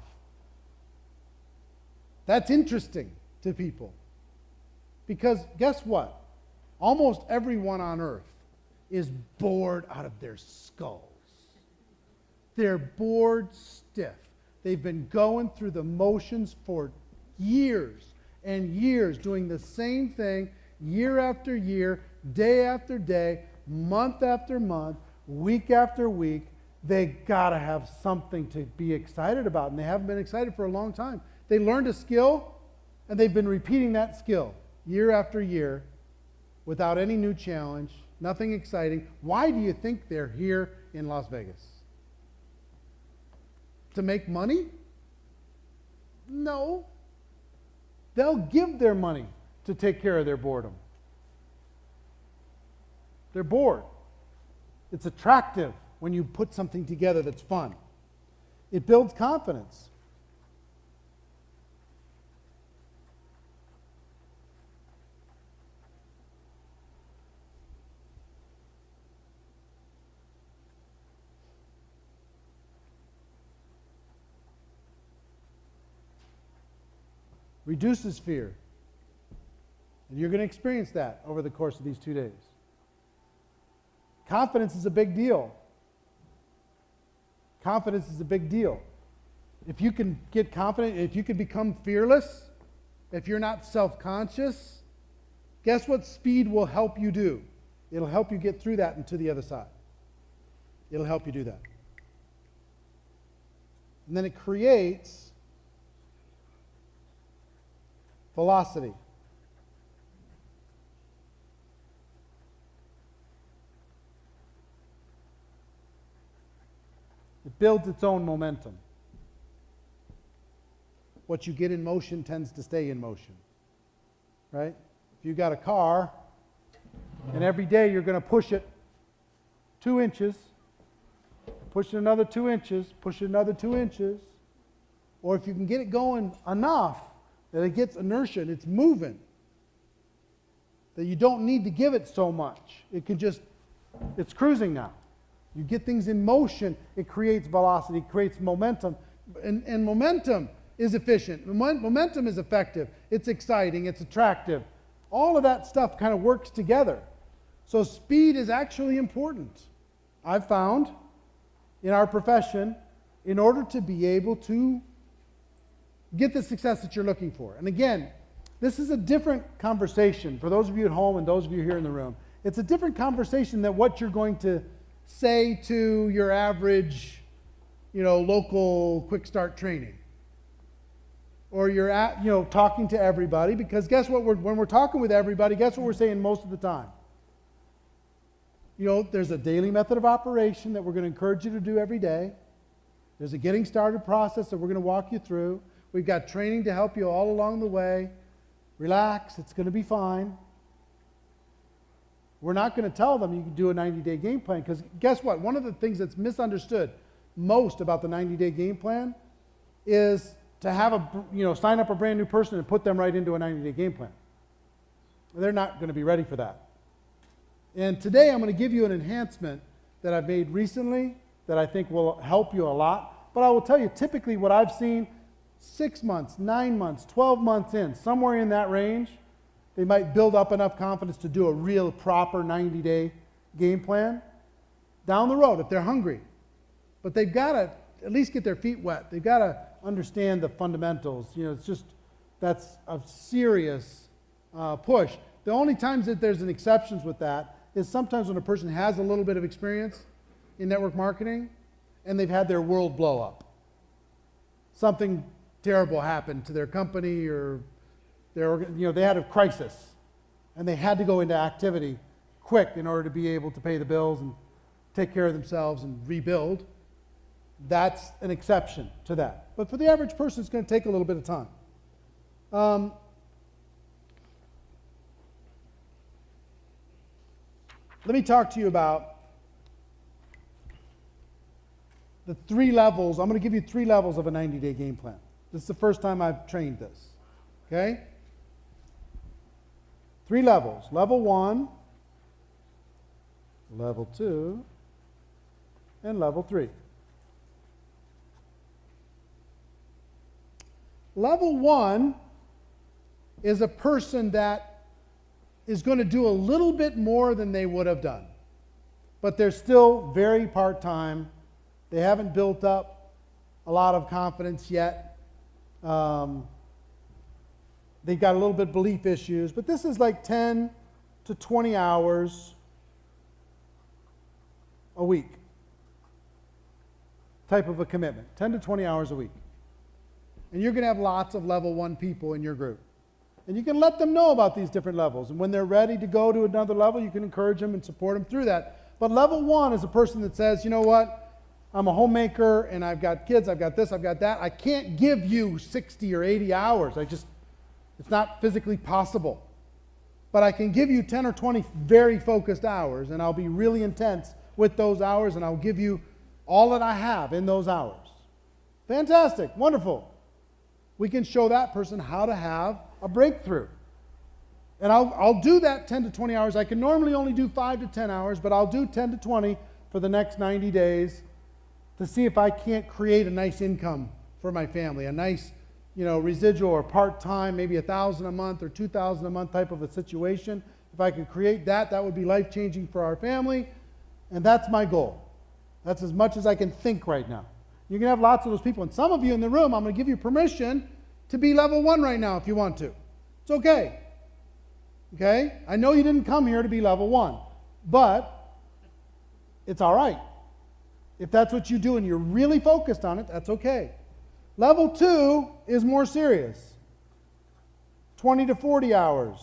That's interesting to people. Because guess what? Almost everyone on earth is bored out of their skulls. They're bored stiff. They've been going through the motions for years and years, doing the same thing year after year, day after day, month after month, week after week. They got to have something to be excited about, and they haven't been excited for a long time. They learned a skill, and they've been repeating that skill year after year without any new challenge, nothing exciting. Why do you think they're here in Las Vegas? To make money? No. They'll give their money to take care of their boredom. They're bored. It's attractive when you put something together that's fun. It builds confidence. Reduces fear. And you're going to experience that over the course of these 2 days. Confidence is a big deal. Confidence is a big deal. If you can get confident, if you can become fearless, if you're not self-conscious, guess what speed will help you do? It'll help you get through that and to the other side. It'll help you do that. And then it creates velocity. It builds its own momentum. What you get in motion tends to stay in motion. Right? If you got a car, and every day you're going to push it 2 inches, push it another 2 inches, push it another 2 inches, or if you can get it going enough that it gets inertia and it's moving, that you don't need to give it so much. It can just, it's cruising now. You get things in motion, it creates velocity, it creates momentum, and momentum is efficient. Momentum is effective. It's exciting, it's attractive. All of that stuff kind of works together. So speed is actually important. I've found in our profession, in order to be able to get the success that you're looking for. And again, this is a different conversation for those of you at home and those of you here in the room. It's a different conversation than what you're going to say to your average, local quick start training. Or you're talking to everybody, because guess what? When we're talking with everybody, guess what we're saying most of the time? There's a daily method of operation that we're going to encourage you to do every day. There's a getting started process that we're going to walk you through. We've got training to help you all along the way. Relax, it's going to be fine. We're not going to tell them you can do a 90-day game plan, because guess what? One of the things that's misunderstood most about the 90-day game plan is to have sign up a brand new person and put them right into a 90-day game plan. They're not going to be ready for that. And today I'm going to give you an enhancement that I've made recently that I think will help you a lot. But I will tell you, typically what I've seen, 6 months, 9 months, 12 months in, somewhere in that range, they might build up enough confidence to do a real proper 90-day game plan down the road if they're hungry. But they've got to at least get their feet wet. They've got to understand the fundamentals. That's a serious push. The only times that there's an exceptions with that is sometimes when a person has a little bit of experience in network marketing and they've had their world blow up. Something terrible happened to their company, or they had a crisis and they had to go into activity quick in order to be able to pay the bills and take care of themselves and rebuild. That's an exception to that. But for the average person, it's going to take a little bit of time. Let me talk to you about the 3 levels. I'm going to give you 3 levels of a 90-day game plan. This is the first time I've trained this. Okay? 3 levels. Level 1, level 2, and level 3. Level 1 is a person that is going to do a little bit more than they would have done. But they're still very part-time. They haven't built up a lot of confidence yet. They've got a little bit of belief issues. But this is like 10 to 20 hours a week type of a commitment. 10 to 20 hours a week. And you're going to have lots of level 1 people in your group. And you can let them know about these different levels. And when they're ready to go to another level, you can encourage them and support them through that. But level 1 is a person that says, you know what? I'm a homemaker and I've got kids, I've got this, I've got that. I can't give you 60 or 80 hours. It's not physically possible. But I can give you 10 or 20 very focused hours, and I'll be really intense with those hours, and I'll give you all that I have in those hours. Fantastic, wonderful. We can show that person how to have a breakthrough. And I'll do that 10 to 20 hours. I can normally only do 5 to 10 hours, but I'll do 10 to 20 for the next 90 days to see if I can't create a nice income for my family, a nice, residual or part-time, maybe $1,000 a month or $2,000 a month type of a situation. If I could create that, that would be life-changing for our family, and that's my goal. That's as much as I can think right now. You can have lots of those people, and some of you in the room, I'm going to give you permission to be level 1 right now if you want to. It's okay. Okay? I know you didn't come here to be level 1, but it's all right. If that's what you do and you're really focused on it, that's okay. Level 2 is more serious. 20 to 40 hours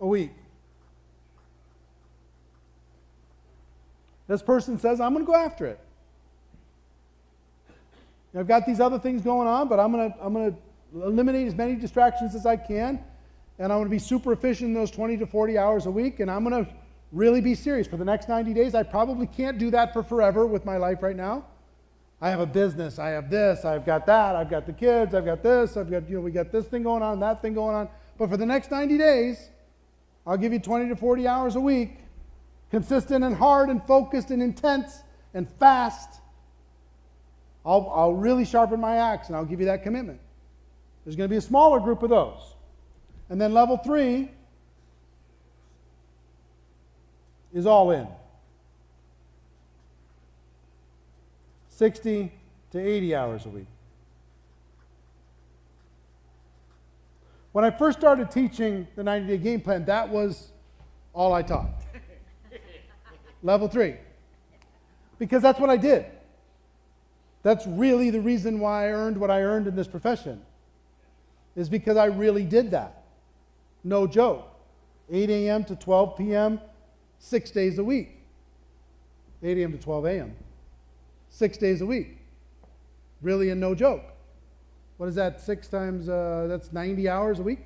a week. This person says, I'm going to go after it. I've got these other things going on, but I'm going to eliminate as many distractions as I can, and I'm going to be super efficient in those 20 to 40 hours a week, and I'm going to really be serious for the next 90 days. I probably can't do that for forever with my life right now. I have a business, I have this, I've got that, I've got the kids, I've got this, I've got, we got this thing going on, that thing going on. But for the next 90 days, I'll give you 20 to 40 hours a week, consistent and hard and focused and intense and fast. I'll really sharpen my axe and I'll give you that commitment. There's going to be a smaller group of those. And then level 3 is all in. 60 to 80 hours a week. When I first started teaching the 90-day game plan, that was all I taught. Level 3. Because that's what I did. That's really the reason why I earned what I earned in this profession, is because I really did that. No joke. 8 a.m. to 12 p.m., 6 days a week. 8 a.m. to 12 a.m., 6 days a week. Really and no joke. What is that? 6 times, that's 90 hours a week.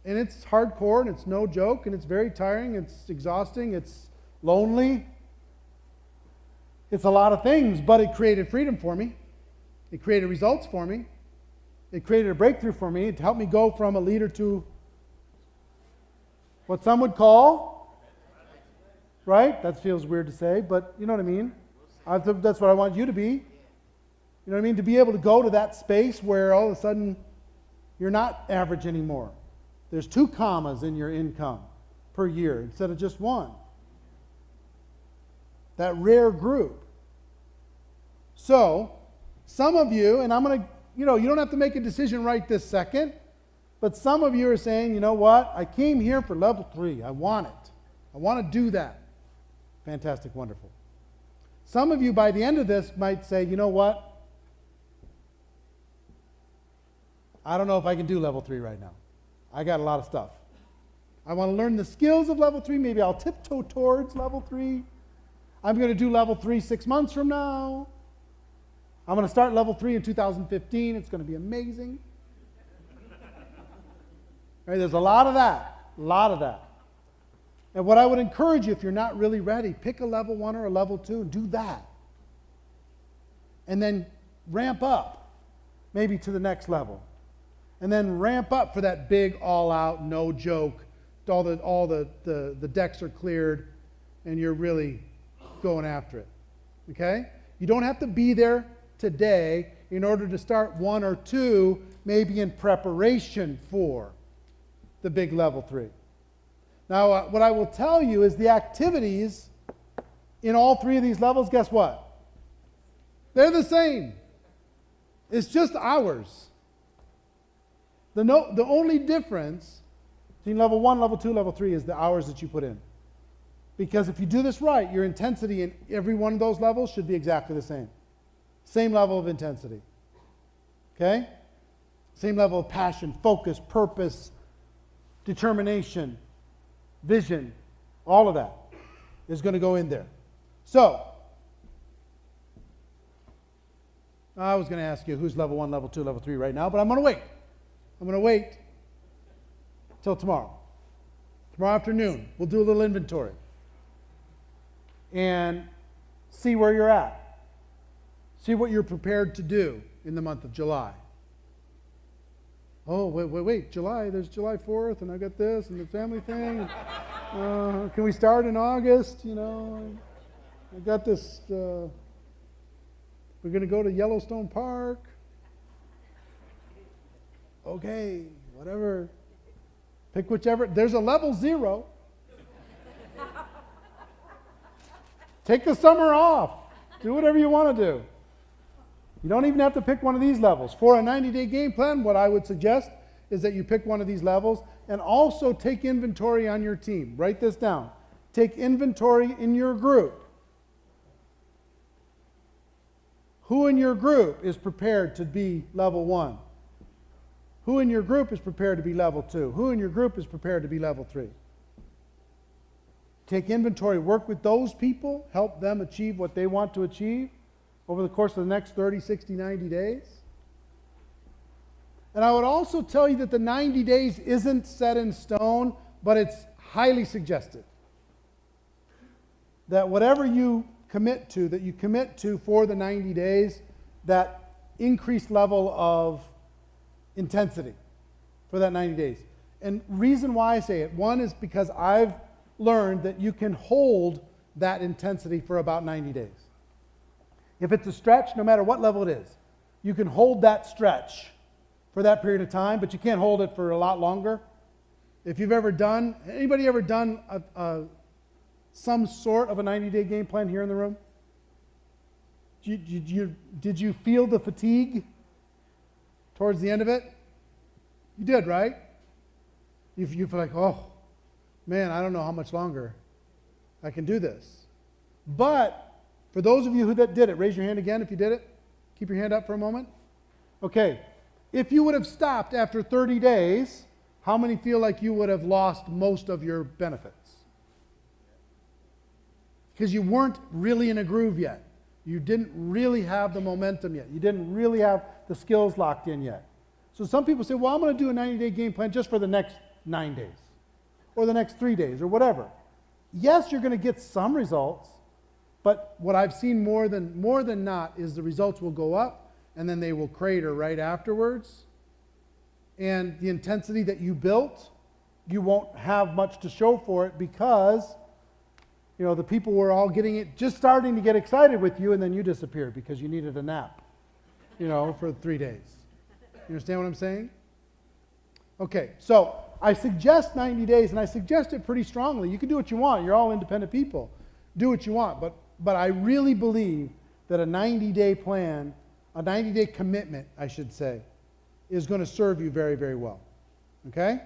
And it's hardcore and it's no joke and it's very tiring, it's exhausting, it's lonely. It's a lot of things, but it created freedom for me. It created results for me. It created a breakthrough for me. It helped me go from a leader to what some would call, right? That feels weird to say, but you know what I mean. That's what I want you to be. You know what I mean? To be able to go to that space where all of a sudden you're not average anymore. There's 2 commas in your income per year instead of just 1. That rare group. So, some of you, and I'm going to, you don't have to make a decision right this second, but some of you are saying, you know what? I came here for level 3. I want it. I want to do that. Fantastic, wonderful. Some of you by the end of this might say, you know what? I don't know if I can do level 3 right now. I got a lot of stuff. I want to learn the skills of level 3. Maybe I'll tiptoe towards level 3. I'm going to do level 3 6 months from now. I'm going to start level 3 in 2015. It's going to be amazing. Right, there's a lot of that. A lot of that. And what I would encourage you, if you're not really ready, pick a level 1 or a level 2 and do that. And then ramp up, maybe to the next level. And then ramp up for that big all-out, no joke, all the decks are cleared, and you're really going after it. Okay? You don't have to be there today in order to start 1 or 2, maybe in preparation for the big level 3. Now, what I will tell you is the activities in all 3 of these levels, guess what? They're the same. It's just hours. The only difference between level 1, level 2, level 3 is the hours that you put in. Because if you do this right, your intensity in every one of those levels should be exactly the same. Same level of intensity. Okay? Same level of passion, focus, purpose, determination, vision, all of that is going to go in there. So, I was going to ask you who's level 1, level 2, level 3 right now, but I'm going to wait. I'm going to wait till tomorrow. Tomorrow afternoon, we'll do a little inventory and see where you're at. See what you're prepared to do in the month of July. Oh, wait, July, there's July 4th, and I got this, and the family thing. Can we start in August? I got this, we're going to go to Yellowstone Park. Okay, whatever. Pick whichever. There's a level 0. Take the summer off. Do whatever you want to do. You don't even have to pick one of these levels. For a 90-day game plan, what I would suggest is that you pick one of these levels and also take inventory on your team. Write this down. Take inventory in your group. Who in your group is prepared to be level 1? Who in your group is prepared to be level 2? Who in your group is prepared to be level 3? Take inventory, work with those people, help them achieve what they want to achieve over the course of the next 30, 60, 90 days. And I would also tell you that the 90 days isn't set in stone, but it's highly suggested. That whatever you commit to for the 90 days, that increased level of intensity. for that 90 days. And reason why I say it, one is because I've learned that you can hold that intensity for about 90 days. If it's a stretch, no matter what level it is, you can hold that stretch for that period of time, but you can't hold it for a lot longer. If you've ever done, anybody ever done some sort of a 90-day game plan here in the room? Did you feel the fatigue towards the end of it? You did, right? You feel like, oh, man, I don't know how much longer I can do this. But for those of you that did it, raise your hand again if you did it. Keep your hand up for a moment. Okay. If you would have stopped after 30 days, how many feel like you would have lost most of your benefits? Because you weren't really in a groove yet. You didn't really have the momentum yet. You didn't really have the skills locked in yet. So some people say, well, I'm going to do a 90-day game plan just for the next 9 days or the next 3 days or whatever. Yes, you're going to get some results, but what I've seen more than not is the results will go up and then they will crater right afterwards. And the intensity that you built, you won't have much to show for it because, you know, the people were all getting it, just starting to get excited with you, and then you disappeared because you needed a nap, you know, for 3 days. You understand what I'm saying? Okay, so I suggest 90 days, and I suggest it pretty strongly. You can do what you want. You're all independent people. Do what you want. But I really believe that a 90-day plan, a 90-day commitment, I should say, is going to serve you very, very well. Okay?